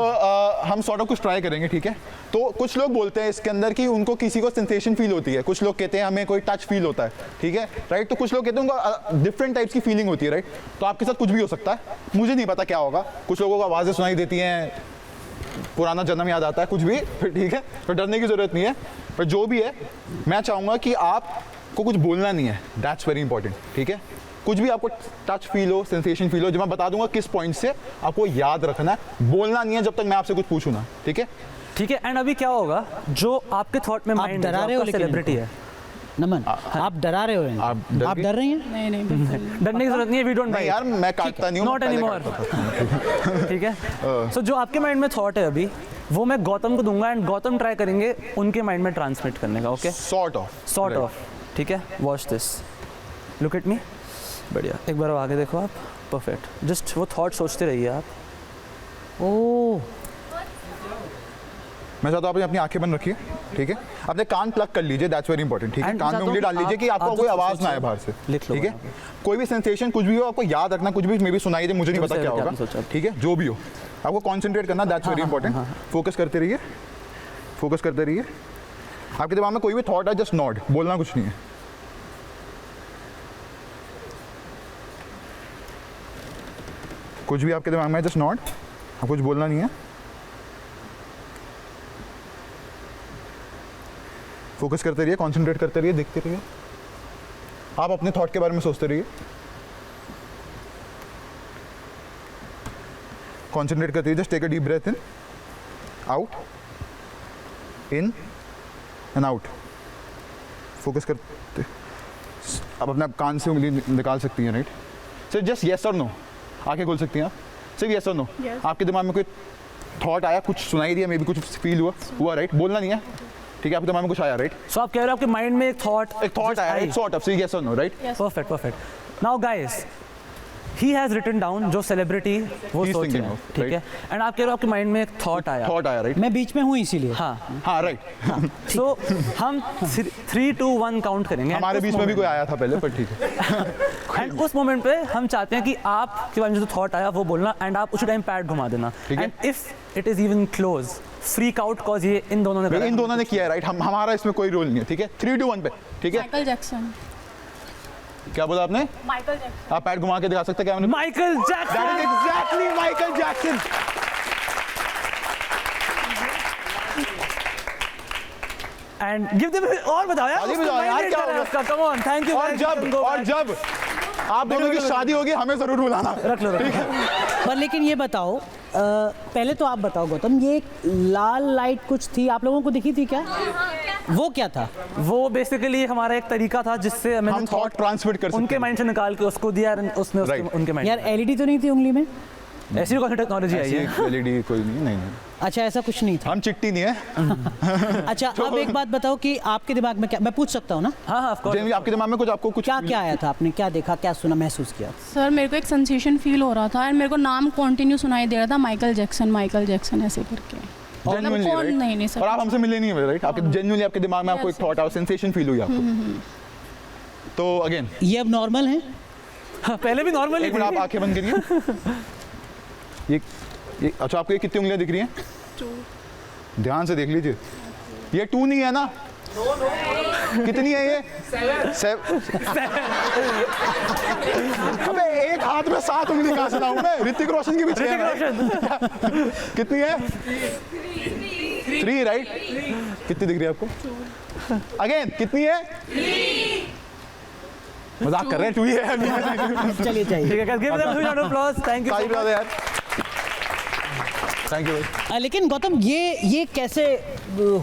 हम सॉर्ट ऑफ कुछ ट्राई करेंगे, ठीक है। तो कुछ लोग बोलते हैं इसके अंदर कि उनको किसी को सेंसेशन फील होती है, कुछ लोग कहते हैं हमें कोई टच फील होता है, ठीक है, राइट। तो कुछ लोग कहते हैं उनको डिफरेंट टाइप्स की फीलिंग होती है, राइट। तो आपके साथ कुछ भी हो सकता है, मुझे नहीं पता क्या होगा। कुछ लोगों को आवाज़ें सुनाई देती हैं, पुराना जन्म याद आता है, कुछ भी, ठीक है, तो डरने की ज़रूरत नहीं है। पर जो भी है, मैं चाहूँगा कि आपको कुछ बोलना नहीं है, दैट्स वेरी इंपॉर्टेंट, ठीक है। कुछ भी आपको टच फील हो, सेंसेशन फील हो, जो मैं बता दूंगा किस पॉइंट से आपको याद रखना है, बोलना नहीं है जब तक मैं आपसे कुछ पूछूँ ना, ठीक है। ठीक है। एंड अभी क्या होगा, जो आपके थॉट में माइंड डरा रहे हो, लेकिन सेलिब्रिटी है। नमन, आप डरा रहे हो इनको। आप डर रही हैं? नहीं नहीं बिल्कुल डरने की जरूरत नहीं है, वी डोंट नहीं यार, मैं काटता नहीं हूँ, नॉट एनी मोर, ठीक है। सो जो आपके माइंड में थॉट है अभी, वो मैं गौतम को दूंगा एंड गौतम ट्राई करेंगे उनके माइंड में ट्रांसमिट करने का। ओके, सॉर्ट ऑफ, ठीक है। Watch this, look at me. बढ़िया, एक बार आगे देखो आप। परफेक्ट, जस्ट वो थॉट सोचते रहिए आप। ओह, मैं चाहता हूँ आप अपनी आंखें बंद रखिए, ठीक है। अपने कान प्लग कर लीजिए, दैट्स वेरी इंपॉर्टेंट, ठीक है। And कान में चाहता उंगली हूँ डाल लीजिए कि आपको आप कोई जो आवाज़ सोचो, ना आए बाहर से, लिख लो ठीक है। वहाँ कोई भी सेंसेशन कुछ भी हो, आपको याद रखना, कुछ भी मे भी सुनाई दे, मुझे नहीं पता क्या क्या होगा, सोचा? ठीक है। जो भी हो, आपको कॉन्सेंट्रेट करना, दैट्स वेरी इंपॉर्टेंट। फोकस करते रहिए, फोकस करते रहिए। आपके दिमाग में कोई भी थॉट है, जस्ट नॉड, बोलना कुछ नहीं है। कुछ भी आपके दिमाग में जस्ट नॉड, आपको कुछ बोलना नहीं है। फोकस करते रहिए, कंसंट्रेट करते रहिए, देखते रहिए। आप अपने थॉट के बारे में सोचते रहिए, कंसंट्रेट करते रहिए। Just take a deep breath in, out, in and out. Focus करते, आप अपने कान से उंगली निकाल सकती हैं, राइट। सिर्फ जस्ट येस और नो, आंखें खोल सकती हैं आप, सिर्फ येस और नो। आपके दिमाग में कोई थॉट आया, कुछ सुनाई दिया, मे बी कुछ फील हुआ, राइट। बोलना नहीं है, ठीक है। आपके दिमाग में कुछ आया, राइट। सो आप कह रहे हो आपके माइंड में एक थॉट आया, एक सॉर्ट ऑफ, सिर्फ येस और no, right. Perfect. Now guys, he has written down जो सेलिब्रिटी वो He's सोच रहे thinking हैं, of, ठीक है। एंड आप कह रहे हो आपके माइंड में एक थॉट आया। राइट। मैं बीच में हूँ इसीलिए। हाँ, हाँ, राइट। सो हम 3, 2, 1 काउंट करेंगे। हमारे बीच में भी कोई आया था पहले, पर ठीक है। एंड उस मोमेंट पे हम चाहते हैं कि आपके बारे में जो थॉट आया वो बोलना, एंड आप उसी टाइम पैड घुमा देना। ठीक है। And if it is even close, freak out, cause ये इन दोनों ने करा। इन दोनों ने किया है, राइट। हमारा इसमें कोई रोल नहीं है, ठीक है। 3, 2, 1 पे, ठीक है। Michael Jackson. क्या बोला आपने? Michael Jackson. आप पैड घुमा के दिखा सकते हैं कैमरे में? Michael That Jackson. is exactly Michael Jackson. And give them, और बताओ यार, ताली बजाओ यार, क्या होगा? Come on, thank you. और जब आप दोनों की शादी होगी, हमें जरूर बुलाना। रख लो, ठीक है। पर लेकिन ये बताओ, पहले तो आप बताओ गौतम, ये एक लाल लाइट कुछ थी, आप लोगों को दिखी थी क्या? वो क्या था? वो बेसिकली हमारा एक तरीका था जिससे हम मैंने थॉट ट्रांसमिट कर सकते उनके हैं। माइंड से निकाल के उसको दिया और उसने Right. उनके माइंड यार एलईडी तो नहीं थी उंगली में? ऐसी कौन सी टेक्नोलॉजी आई है? एलईडी कोई नहीं। अच्छा, ऐसा कुछ नहीं था। हम चिट्टी नहीं है। अच्छा, अब एक बात बताओ कि आपके दिमाग में क्या, मैं पूछ सकता हूँ ना, हाँ हाँ ऑफ कोर्स। जनरली आपके दिमाग में कुछ आपको कुछ क्या क्या आया था? आपने क्या देखा, क्या सुना, महसूस किया? सर मेरे को एक सेंसेशन फील हो रहा था एंड मेरे को नाम कंटिन्यू सुनाई दे रहा था, माइकल जैक्सन ऐसे करके। Genuinely, कौन? right? नहीं सर। और आप हमसे मिले नहीं हुए, राइट? आपके जेन्युइनली आपके दिमाग में आपको एक थॉट आया, सेंसेशन फील हुई आपको। तो अगेन ये अब नॉर्मल है? हाँ, पहले भी नॉर्मल ही एक मिनट आप आंखें बंद करिए। ये अच्छा, आपको ये कितनी उंगलियां दिख रही हैं? 2। ध्यान से देख लीजिए, ये 2 नहीं है ना? कितनी है ये? 7। अबे एक हाथ में 7 उंगली कहाँ से लाऊं मैं? ऋतिक रोशन के पीछे है मैं। कितनी है? 3, राइट? कितनी दिख रही है आपको? अगेन कितनी है? मजाक कर रहे हैं, 2 ही है। चलिए चाहिए। ठीक है, give them a round of applause. Thank you so काफी much. ज्यादा यार, थैंक यू भाई। लेकिन गौतम, ये कैसे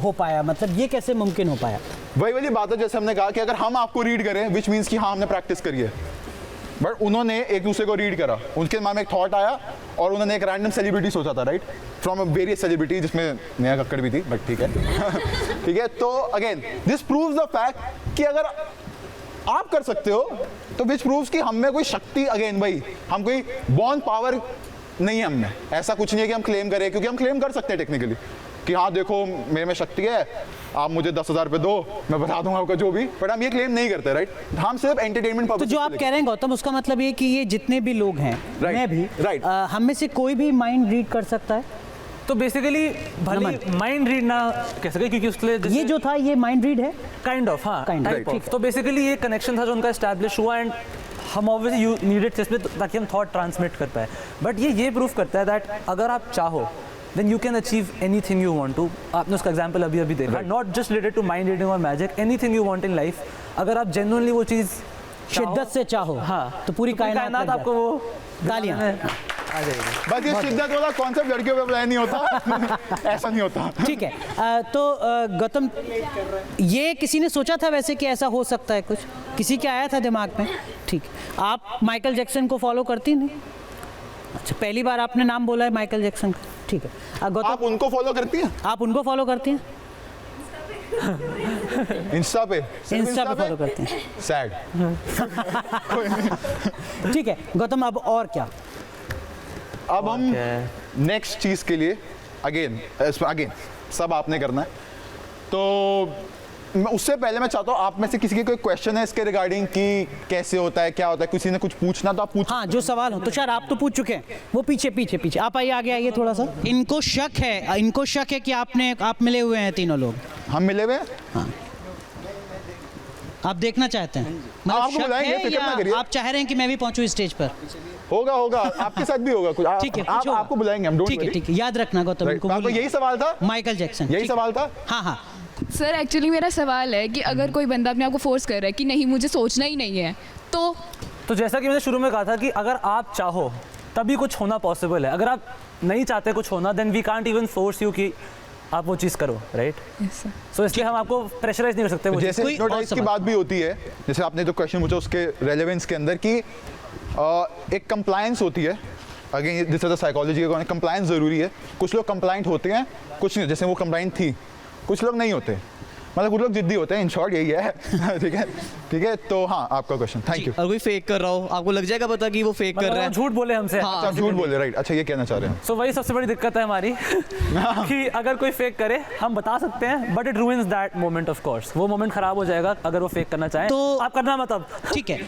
हो पाया, मतलब ये कैसे मुमकिन हो पाया? वही वाली बात है जैसे हमने कहा कि अगर हम आपको रीड करें, विच मीन्स कि हाँ हमने प्रैक्टिस करी है, बट उन्होंने एक दूसरे को रीड करा, उनके दिमाग में एक थॉट आया और उन्होंने एक रैंडम सेलिब्रिटी सोचा था, राइट? फ्रॉम वेरियस सेलिब्रिटी, जिसमें नेहा कक्कड़ भी थी, बट ठीक है। ठीक है, तो again this proves the fact कि अगर आप कर सकते हो तो विच प्रूव्स कि हम में कोई शक्ति, अगेन भाई हम कोई बॉर्न पावर नहीं है, हमने ऐसा कुछ नहीं है कि हम क्लेम करें, क्योंकि हम क्लेम कर सकते हैं टेक्निकली कि हाँ देखो मेरे में शक्ति है, आप मुझे 10,000 रुपये दो, मैं बता दूंगा आपको जो भी, बट हम ये क्लेम नहीं करते, राइट? हम सिर्फ एंटरटेनमेंट तो जो आप कह रहे हैं गौतम, उसका मतलब ये कि ये जितने भी लोग हैं, Right, मैं भी, right. हम में से कोई भी माइंड रीड कर सकता है? तो बेसिकली भले माइंड रीड ना कह सके क्योंकि उसके लिए ये जो था ये माइंड रीड है? काइंड ऑफ, हाँ Kind of, टाइप ठीक ऑफ। तो बेसिकली ये कनेक्शन था जो उनका एस्टैब्लिश हुआ एंड हम ऑब्वियसली नीडेड थे इसमें ताकि हम थॉट ट्रांसमिट कर पाए। बट ये प्रूव करता है दैट अगर आप चाहो then you can achieve anything you want to. आपने उसका एग्जांपल अभी देखा, not just related to mind reading और magic, anything you want in life, अगर आप जेन्युइनली वो चीज़ शिद्दत से चाहो, हाँ तो पूरी कायनात लग आपको वो तालियां आ जाएगी। बस ये शिद्दत वाला कॉन्सेप्ट लड़कियों पे अप्लाई नहीं होता। ऐसा नहीं होता। ठीक है। तो गौतम, ये किसी ने सोचा था वैसे कि ऐसा हो सकता है, कुछ किसी के आया था दिमाग में? ठीक, आप माइकल जैक्सन को फॉलो करती नहीं? अच्छा, पहली बार आपने नाम बोला है माइकल जैक्सन का, ठीक है। गौतम, आप उनको फॉलो करती हैं? आप उनको फॉलो करती हैं? इंस्टा पे? इंस्टा पे फॉलो करती हैं? सैड। ठीक है गौतम, अब और क्या? अब हम नेक्स्ट चीज के लिए अगेन सब आपने करना है, तो उससे पहले मैं चाहता हूँ आप में से किसी के कोई क्वेश्चन है इसके रिगार्डिंग कि कैसे होता है, क्या होता है, किसी ने कुछ पूछना तो आप पूछ। हाँ, जो सवाल हो। तो शायद आप तो पूछ चुके हैं, वो पीछे आप आइए, आगे आइए थोड़ा सा। इनको शक है कि आप मिले हुए हैं तीनों लोग। हम मिले हुए हैं, आप देखना चाहते हैं? आपको शक बुलाएंगे, है फिक्र या ना करिए। आप चाह रहे हैं कि मैं भी पहुंचूं स्टेज पर? होगा आपके साथ भी होगा कुछ। ठीक है, आप कुछ होगा। आपको बुलाएंगे हम, डोंट ठीक है, वरी। ठीक है, याद रखना गौतम, इनको आपका भूलिए। यही सवाल था? माइकल जैक्सन, यही ठीक। सवाल था? हाँ। सर एक्चुअली मेरा सवाल है कि अगर कोई बंदा अपने आप को फोर्स कर रहा है कि नहीं मुझे सोचना ही नहीं है, तो जैसा कि मैंने शुरू में कहा था कि अगर आप चाहो तभी कुछ होना पॉसिबल है, अगर आप नहीं चाहते कुछ होना then we can't even force you कि आप वो चीज़ करो, राइट? सो इसलिए हम आपको प्रेशराइज नहीं कर सकते। वो जैसे कोई और hypnotize की सवाल? बात भी होती है, जैसे आपने जो क्वेश्चन पूछा उसके रेलेवेंस के अंदर कि एक कंप्लायंस होती है। Again this is the psychology का, कंप्लायंस जरूरी है। कुछ लोग कंप्लाइंट होते हैं, कुछ नहीं, जैसे वो कंप्लाइंट थी, कुछ लोग नहीं होते, मतलब कुछ लोग जिद्दी होते हैं, इन शॉर्ट यही है। ठीक है, तो हाँ आपका क्वेश्चन, थैंक यू। और कोई फेक कर रहा हो, आपको लग जाएगा पता कि वो फेक कर रहा है। झूठ बोले हमसे। अच्छा, आप झूठ बोले, राइट? अच्छा, ये कहना चाह रहे हैं। सो वही सबसे बड़ी दिक्कत है हमारी कि अगर कोई फेक करे हम बता सकते हैं but it ruins that moment, of course वो मोमेंट खराब हो जाएगा अगर वो फेक करना चाहे, तो आप करना मत अब। ठीक है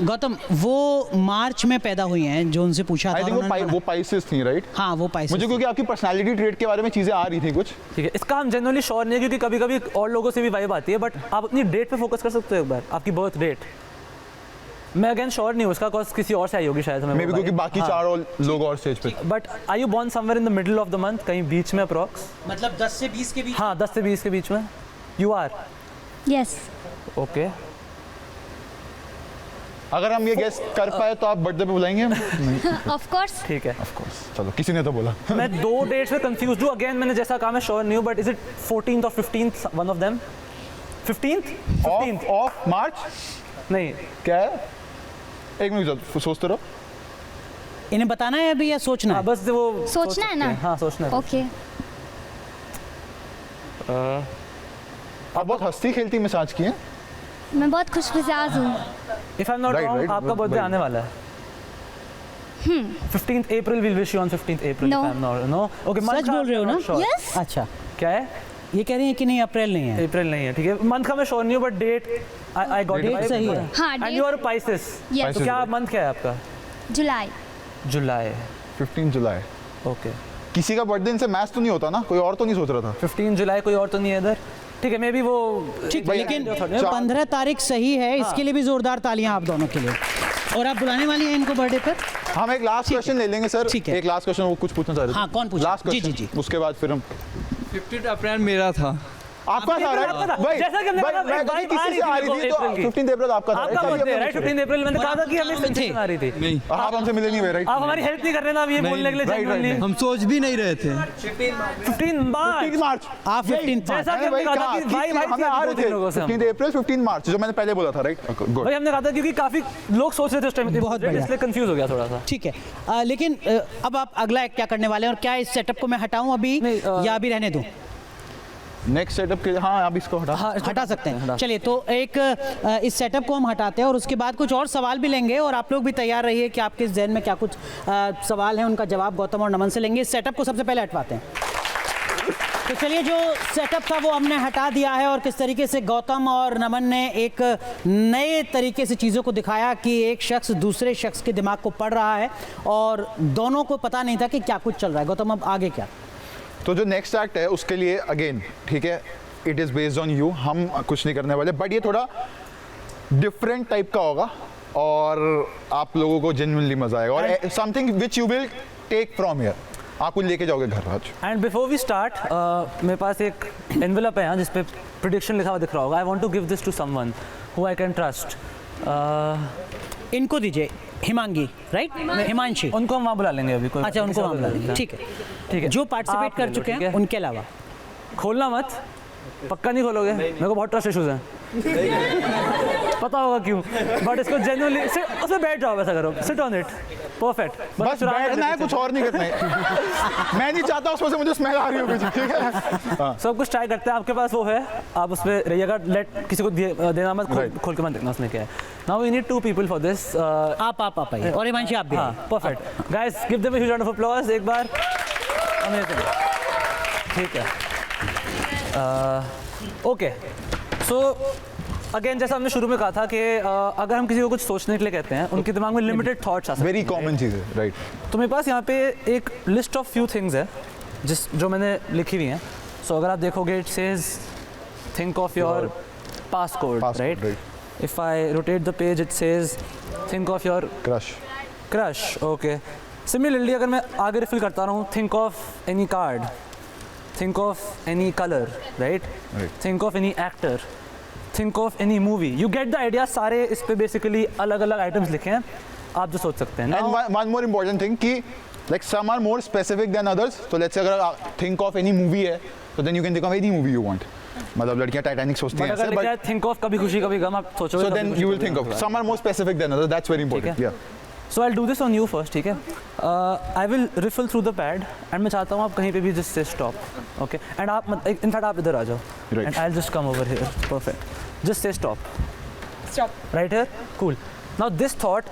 गौतम, वो मार्च में पैदा हुई हैं जो उनसे पूछा आई था थिंक उन्होंने। वो पाइसेस थी, राइट? हाँ, वो पाइसेस मुझे क्योंकि आपकी पर्सनालिटी ट्रेट के बारे में चीजें आ रही थी कुछ। ठीक है, इसका हम जनरली श्योर नहीं है क्योंकि कभी कभी और लोगों से भी वाइब आती है, बट आप अपनी डेट पे फोकस कर सकते हो एक बार, आपकी बर्थ डेट। मैं अगेन श्योर नहीं हूँ उसका, कॉज किसी और से आई होगी शायद, मे बी क्योंकि बाकी 4 और लोग और स्टेज पे। But are you born somewhere in the middle of the month, कहीं बीच में अप्रॉक्स? मतलब 10 से 20 के बीच? हाँ, 10 से 20 के बीच में यू आर। यस। ओके, अगर हम ये गेस कर पाए तो आप बर्थडे पे बुलाएंगे हम? Of course. ठीक है। Of course. चलो किसी ने तो बोला। मैं 2 डेट्स में कंफ्यूज हूँ अगेन, मैंने जैसा कहा मैं श्योर नहीं हूँ, बट इज इट 14th और 15th one of them? 15th of March नहीं, क्या है? एक मिनट सोचते रहो। इन्हें बताना है अभी या सोचना हाँ है? बस वो सोचना है ना? हाँ सोचना है। ओके। आप बहुत हंसती खेलती मसाज की है। मैं बहुत खुश मिजाज हूँ। If I am not Right, wrong right, आपका बर्थडे right. आने वाला है। 15th April we'll wish you on 15th April No. if I'm not no okay सच बोल रहे हो ना? यस। अच्छा, क्या है? ये कह रही हैं कि नहीं अप्रैल नहीं है। अप्रैल नहीं है, ठीक है। मंथ का मैं श्योर नहीं हूँ, but date I got Date सही है। हाँ, and date- you are Pisces, Yes. तो क्या मंथ क्या है आपका? जुलाई। जुलाई। 15 जुलाई। ओके, किसी का बर्थडे इनसे मैच तो नहीं होता ना? कोई और तो नहीं सोच रहा था? 15 जुलाई कोई और तो नहीं है इधर? ठीक है, मे बी वो ठीक, भाई, लेकिन चार- 15 तारीख सही है, इसके लिए भी जोरदार तालियां आप दोनों के लिए। और आप बुलाने वाली हैं इनको बर्थडे पर? हम एक लास्ट क्वेश्चन ले लेंगे सर। ठीक है। एक लास्ट क्वेश्चन वो कुछ पूछना चाह रहे थे। हाँ, कौन पूछे? लास्ट जी, क्वेश्चन। जी, जी। उसके बाद फिर हम 15 अप्रैल मेरा था। आपका था राइट आपका था। भाई? जैसा कि हमने भाई, कहा, मैं एक कहीं vibe आ किसी रही से थी आ रही थी मेरे तो को April की। 15 अप्रैल आपका था आपका right? Birthday right? आपका 15 अप्रैल मैंने कहा था कि हमें सेंसेशन आ रही थी। नहीं, आप हमसे मिले नहीं हुए राइट? आप हमारी हेल्प नहीं कर रहे ना अब ये बोलने के लिए right, genuinely। हम सोच भी नहीं रहे थे। 15 मार्च। मार्च। आप 15 जैसा कि अरे हमने भाई कहा था कि भाई भाई हमें आ रहे थे लोगों से हम। 15 अप्रैल 15 मार्च जो मैंने पहले बोला था राइट? गुड। भाई हमने कहा था क्योंकि काफी लोग सोच रहे थे उस टाइम, बहुत बढ़िया। इसलिए कंफ्यूज हो गया थोड़ा सा। ठीक है, लेकिन अब आप अगला क्या करने वाले हैं और क्या इस सेटअप को मैं हटाऊं अभी नहीं, या अभी रहने दूं? नेक्स्ट सेटअप के लिए हाँ आप इसको हटा। हाँ, हटा सकते हैं। चलिए, तो एक इस सेटअप को हम हटाते हैं और उसके बाद कुछ और सवाल भी लेंगे और आप लोग भी तैयार रहिए कि आपके जहन में क्या कुछ सवाल हैं, उनका जवाब गौतम और नमन से लेंगे। इस सेटअप को सबसे पहले हटवाते हैं। तो चलिए, जो सेटअप था वो हमने हटा दिया है और किस तरीके से गौतम और नमन ने एक नए तरीके से चीज़ों को दिखाया कि एक शख्स दूसरे शख्स के दिमाग को पढ़ रहा है और दोनों को पता नहीं था कि क्या कुछ चल रहा है। गौतम, अब आगे क्या? तो जो नेक्स्ट एक्ट है उसके लिए अगेन ठीक है, it is based on you, हम कुछ नहीं करने वाले, बट ये थोड़ा डिफरेंट टाइप का होगा और आप लोगों को जेन्युइनली मजा आएगा और something which you will take from here, आप कुछ लेके जाओगे घर आज। एंड बिफोर वी स्टार्ट मेरे पास एक एनवेलप है यहाँ जिस पे प्रेडिक्शन लिखा हुआ दिख रहा होगा। I want to give this to someone who I can trust. इनको दीजिए, हिमांगी राइट? हिमांशी। उनको हम वहाँ बुला लेंगे अभी। कोई अच्छा, उनको मामला लेंगे। ठीक है, ठीक है। जो पार्टिसिपेट आप ले कर लो, चुके ठीक हैं है? उनके अलावा। खोलना मत, पक्का नहीं खोलोगे? मेरे को बहुत ट्रस्ट इशूज हैं। पता होगा क्यों, बट इसको जेन्युइनली उसमें बैठ जाओ, वैसा करो, सिट ऑन इट, परफेक्ट। बस बैठना है, कुछ और नहीं करना है। मैं नहीं चाहता उसमें से मुझे स्मेल आ रही होगी, ठीक है? सब कुछ ट्राई करते हैं, आपके पास वो है, आप उस पर रहिएगा। लेट किसी को देना मत, खोल के मत देखना उसमें क्या है। Now we need 2 people for this. आप आइए और हिमांशी आप भी। हाँ, perfect guys, give them a huge round of applause एक बार। अमेजिंग, ठीक है। ओके, सो अगेन जैसा हमने शुरू में कहा था कि अगर हम किसी को कुछ सोचने के लिए कहते हैं, उनके दिमाग में लिमिटेड थॉट्स आ सकते हैं। वेरी कॉमन चीज़ है राइट? तो मेरे पास यहाँ पे एक लिस्ट ऑफ फ्यू थिंग्स है जो मैंने लिखी हुई हैं। सो अगर आप देखोगे, it says think of your passcode, right? If I rotate the page, it says think of your crush. Okay, similarly अगर मैं आगे रिफिल करता रहूँ, think of any card, think of any colour, right? Think of any actor, think of any movie. You get the idea. सारे इस पे basically अलग अलग आइटम्स लिखे हैं, आप जो सोच सकते हैं। And one more important thing कि like some are more specific than others. तो लेट्स से अगर थिंक ऑफ एनी मूवी है तो then you can think of any movie you want. मतलब लड़कियां टाइटैनिक सोचती हैं ऐसे, बट थिंक ऑफ कभी खुशी कभी गम, आप सोचोगे so then you will think of some are more specific than others. That's very important. Yeah. So I'll do this on you first, ठीक है? I will riffle through the pad and मैं चाहता हूँ आप कहीं पे भी just say stop, okay? And आप in fact आप इधर आ जाओ, Right. and I'll just come over here. Perfect. Just say stop. Stop. Right here. Cool. Now this thought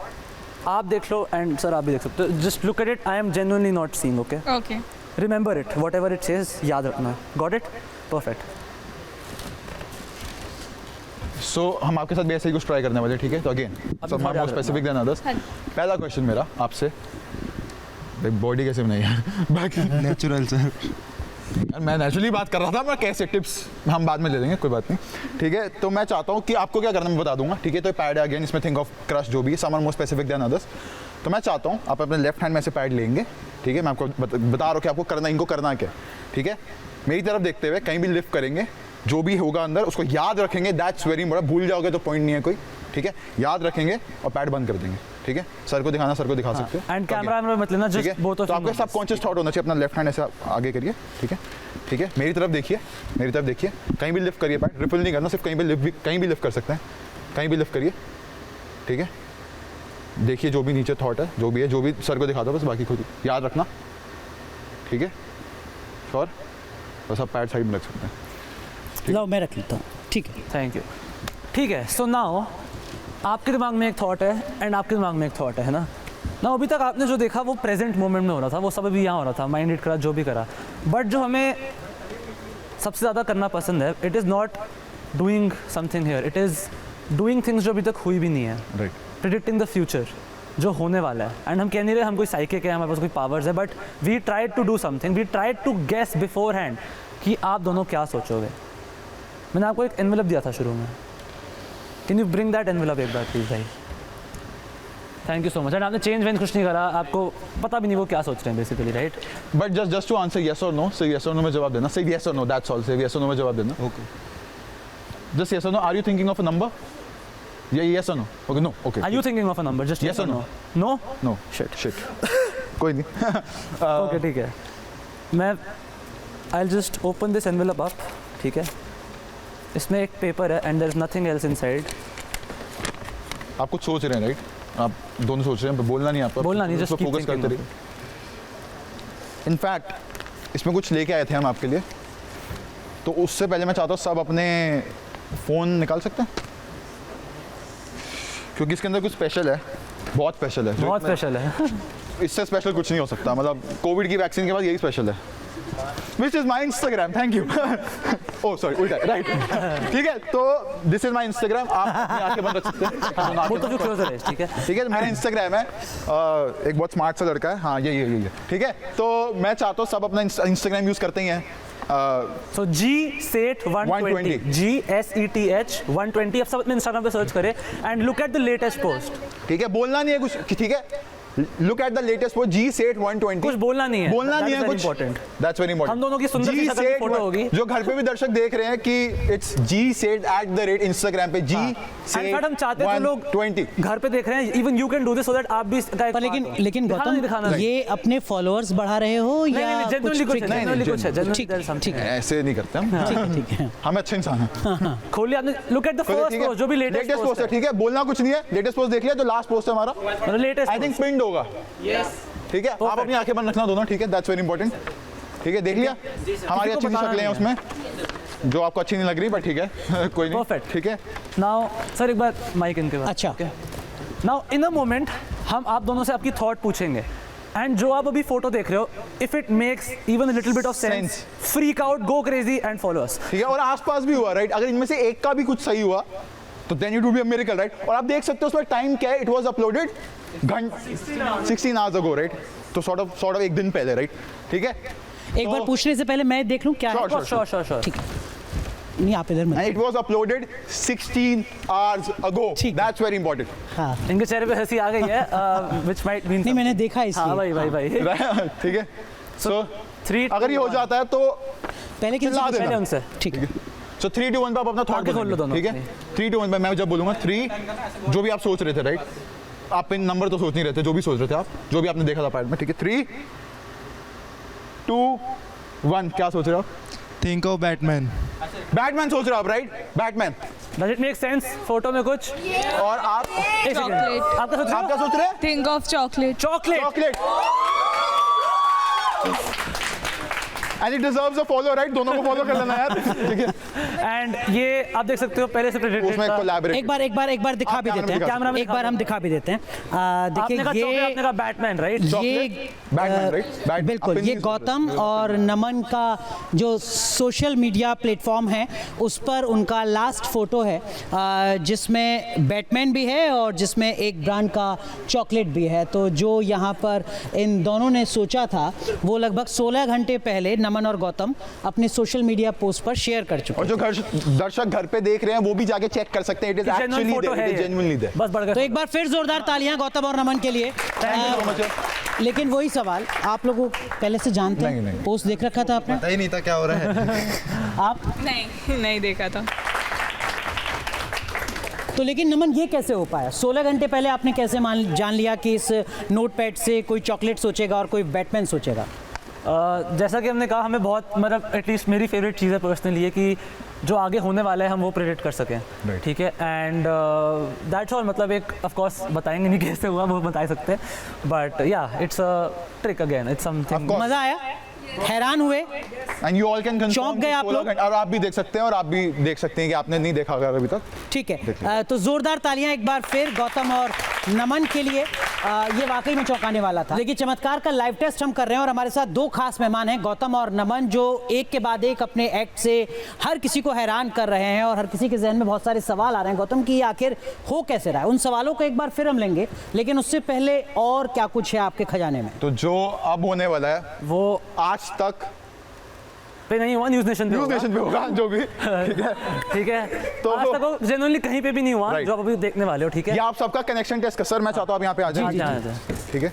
आप देख लो and सर आप भी देख सकते हो. Just look at it. I am genuinely not seeing, okay? Okay. Remember it. Whatever it says, याद रखना. Got it? Perfect. So हम आपके साथ भी ऐसे ही कुछ ट्राई करने वाले, ठीक है? तो again some are more specific than others. पहला क्वेश्चन मेरा आपसे, बॉडी कैसे बनाई है? बाकी नेचुरल सर। यार मैं नेचुरली बात कर रहा था, मैं कैसे टिप्स हम बाद में ले लेंगे, कोई बात नहीं, ठीक है? तो मैं चाहता हूँ कि आपको क्या करना मैं बता दूंगा, ठीक है? तो पैड है अगेन, इसमें थिंक ऑफ क्रश जो भी है, some are more specific than others. तो मैं चाहता हूँ आप अपने लेफ्ट हैंड में से पैड लेंगे, ठीक है? मैं आपको बता रहा हूँ कि आपको करना, इनको करना क्या, ठीक है? मेरी तरफ देखते हुए कहीं भी लिफ्ट करेंगे, जो भी होगा अंदर उसको याद रखेंगे, दैट्स वेरी इंपॉर्टेंट। भूल जाओगे तो पॉइंट नहीं है कोई, ठीक ठीक है, याद रखेंगे और पैड बंद कर देंगे, ठीक है। सर को दिखाना, सर को दिखा सकते हो, एंड कैमरा में मत लेना, ठीक जस्ट है। बोथ ऑफ तो आपका सबकॉन्शियस थॉट होना चाहिए, अपना लेफ्ट हैंड ऐसे आगे करिए, ठीक है, ठीक है। मेरी तरफ देखिए, मेरी तरफ देखिए, कहीं भी लिफ्ट करिए पैड, रिपल नहीं करना, सिर्फ कहीं भी लिफ्ट कर सकते हैं, कहीं भी लिफ्ट करिए, ठीक है। देखिए जो भी नीचे थॉट है, जो भी है, जो भी सर को दिखा दो बस, बाकी खुद याद रखना, ठीक है। श्योर, बस आप पैड साइड में रख सकते हैं। लो मैं रख लेता हूँ, ठीक है। Thank you. ठीक है, सो नाउ आपके दिमाग में एक थॉट है एंड आपके दिमाग में एक थॉट है ना। ना अभी तक आपने जो देखा वो प्रेजेंट मोमेंट में हो रहा था, वो सब अभी यहाँ हो रहा था, माइंड रीड करा, जो भी करा। बट जो हमें सबसे ज़्यादा करना पसंद है, it is not doing something here, it is doing things जो अभी तक हुई भी नहीं है, राइट। प्रिडिक्टिंग द फ्यूचर जो होने वाला है। एंड हम कह नहीं रहे हम कोई साइकिक है, हमारे पास कोई पावर्स है, but we tried to do something, we tried to guess beforehand कि आप दोनों क्या सोचोगे। मैंने आपको एक एनवेलप दिया था शुरू में, can you bring that envelope एक बार प्लीज़ भाई। Thank you so much. And आपने चेंज वेंज कुछ नहीं करा, आपको पता भी नहीं वो क्या सोच रहे हैं basically, right. But just to answer yes और नो, सिर्फ येस और नो में जवाब देना, सिर्फ येस और नो, दैट्स ऑल, सिर्फ येस और नो में जवाब देना। ओके। जस्ट येस और no, are you thinking of a number? या येस और no? Okay, no, okay. Are you thinking of a number? Just Yes or no? No? No, shit. Shit. कोई नहीं। Okay ठीक है, मैं I will just open this envelope up, ठीक है। इसमें एक पेपर है and there is nothing else inside. आप कुछ सोच रहे हैं, राइट? आप दोनों सोच रहे हैं, बोलना नहीं आपका, बोलना नहीं, just keep फोकस thinking करते of रहिए। इनफैक्ट इसमें कुछ लेके आए थे हम आपके लिए, तो उससे पहले मैं चाहता हूँ सब अपने फ़ोन निकाल सकते हैं, क्योंकि इसके अंदर कुछ स्पेशल है, बहुत स्पेशल है, बहुत स्पेशल है। इससे स्पेशल कुछ नहीं हो सकता, मतलब कोविड की वैक्सीन के बाद यही स्पेशल है, which is my Instagram. Thank you. Oh sorry, उल्टा, राइट। ठीक है, तो दिस इज माई इंस्टाग्राम, आप अपनी आंखें बंद रख सकते हैं, वो तो क्लोजर है, ठीक है। ठीक है। मेरा इंस्टाग्राम है, एक बहुत स्मार्ट सा लड़का है, हाँ यही है, ठीक है। तो मैं चाहता हूँ सब अपना इंस्टाग्राम यूज़ करते ही हैं। सो GSET120, GSETH 120, अब सब अपने इंस्टाग्राम पे सर्च करें and look at the latest post. ठीक है, बोलना नहीं है कुछ, ठीक है। Look at the latest post, GSET120। कुछ बोलना नहीं है, बोलना नहीं है कुछ, इंपॉर्टेंट। That's very important. हम दोनों की सुंदर सी शक्ल की फोटो होगी, जो घर पे भी दर्शक देख रहे हैं कि इट्स GSET@ इंस्टाग्राम पे, GSET120। हम चाहते हैं जो लोग घर पे देख रहे हैं, even you can do this so that आप भी पर लेकिन गौतम, ये अपने फॉलोअर्स बढ़ा रहे हो या जेन्युइनली कुछ है, जेन्युइनली कुछ है, जेन्युइनली ठीक देयर इज समथिंग। ऐसे नहीं करते हम, ठीक है। हम अच्छे इंसान हैं। खोलिए आपने, look at the first post जो भी लेटेस्ट पोस्ट है, ठीक है। बोलना कुछ नहीं है, लेटेस्ट पोस्ट देख लिया, जो लास्ट पोस्ट है हमारा, लेटेस्ट आई थिंक पिंड होगा, ठीक है। आप अपनी आंखें बंद रखना दोनों, ठीक है, दैट्स वेरी इंपॉर्टेंट, ठीक है। देख लिया, हमारी अच्छी शक्लें हैं उसमें, जो आपको अच्छी नहीं लग रही, बट ठीक है, कोई नहीं, Perfect. ठीक है। नाउ सर एक बार माइक इनके पास। अच्छा, नाउ इन अ मोमेंट हम आप दोनों से आपकी थॉट पूछेंगे एंड जो आप अभी फोटो देख रहे हो, if it makes even a little bit of sense, freak out, go crazy and follow us, ठीक है। और आसपास भी हुआ, राइट? अगर इनमें से एक का भी कुछ सही हुआ तो then it will be a miracle, right? और आप देख सकते हो उसमें टाइम क्या है, it was uploaded 16 hours ago, right? तो सॉर्ट ऑफ एक दिन पहले, राइट? ठीक है। एक बार पूछने से पहले मैं देख लूं क्या है। श्योर ठीक है, नहीं आप इधर मत। And it was uploaded 16 hours ago, that's very important. हाँ, इनके चेहरे पे हंसी आ गई है, व्हिच माइट मीन नहीं मैंने देखा हाँ इसलिए। भाई ठीक है। सो 3 अगर ये हो जाता है तो पहले किसी चिल्ला से देना। उनसे, ठीक है। सो 3 2 1 पे आप अपना थॉट आंखें खोल लो दोनों ठीक है। 3 2 1 पे मैं जब बोलूंगा 3, जो भी आप सोच रहे थे, राइट? आप इन नंबर तो सोच नहीं रहे थे, जो भी सोच रहे थे आप, जो भी आपने देखा था पैड में, ठीक है। 3 2 1, क्या सोच रहे हो आप? Think of Batman. बैटमैन सोच रहे हो आप, right? Batman. Does it make sense? Photo में कुछ और आप चॉकलेट। आपका सोच रहे हैं? Think of chocolate. Chocolate. And it deserves a follow, right? दोनों को फॉलो कर लेना यार, ठीक है। एंड ये आप देख सकते हो पहले से प्रेडिक्टेड उसमें था। कोलैबोरेट। एक बार दिखा भी देते हैं, कैमरा में एक बार हम दिखा भी देते हैं। आपने देखिए कहा चॉकलेट, आपने कहा बैटमैन, राइट? ये बैटमैन, राइट? बिल्कुल, ये गौतम और नमन का जो सोशल मीडिया प्लेटफॉर्म है उस पर उनका लास्ट फोटो है, जिसमें बैटमैन भी है और जिसमें एक ब्रांड का चॉकलेट भी है। तो जो यहाँ पर इन दोनों ने सोचा था वो लगभग 16 घंटे पहले नमन और गौतम अपने सोशल मीडिया पोस्ट पर शेयर कर चुके और जो दर्शक घर पे देख रहे हैं वो भी जाके चेक कर सकते हैं, it is actually there, it is genuinely there. बस बढ़ गया। तो एक बार फिर जोरदार तालियां गौतम और नमन के लिए। लेकिन वही सवाल, आप लोगों पहले से जानते हैं? नहीं। पोस्ट देख रखा था आपने? पता ही नहीं था क्या हो रहा है। आप नहीं देखा था। तो लेकिन नमन ये कैसे हो पाया? 16 घंटे पहले आपने कैसे जान लिया कि इस नोटपैड से कोई चॉकलेट सोचेगा और कोई बैटमैन सोचेगा? जैसा कि हमने कहा, हमें बहुत मतलब एटलीस्ट मेरी फेवरेट चीज़ है पर्सनली ये कि जो आगे होने वाला है हम वो प्रेडिक्ट कर सकें, ठीक है। And that's all. मतलब एक ऑफ कोर्स बताएंगे नहीं कैसे हुआ, वो बता सकते हैं, बट या it's a trick again, it's something. मज़ा आया? हैरान हुए? एंड यू ऑल कैन चौंक गए आप लोग? और आप भी देख सकते हैं और आप भी देख सकते हैं कि आपने नहीं देखा अगर अभी तक। ठीक है, तो जोरदार तालियां एक बार फिर गौतम और नमन के लिए। ये वाकई में चौंकाने वाला था। देखिए, चमत्कार का लाइव टेस्ट हम कर रहे हैं और हमारे साथ दो खास मेहमान हैं, गौतम और नमन, जो एक के बाद एक अपने एक्ट से हर किसी को हैरान कर रहे हैं और हर किसी के जहन में बहुत सारे सवाल आ रहे हैं गौतम कि आखिर हो कैसे रहा है। उन सवालों को एक बार फिर हम लेंगे, लेकिन उससे पहले और क्या कुछ है आपके खजाने में? तो जो अब होने वाला है वो आज तक पे नहीं हुआ, न्यूज़ नेशन पे होगा जो भी, ठीक है। ठीक है, तो आज तक वो जेन्युइनली कहीं पे भी नहीं हुआ जो आप अभी देखने वाले हो, ठीक है। ये आप सबका कनेक्शन टेस्ट कर। सर मैं चाहता हूँ आप यहाँ पे आ जाए, ठीक है।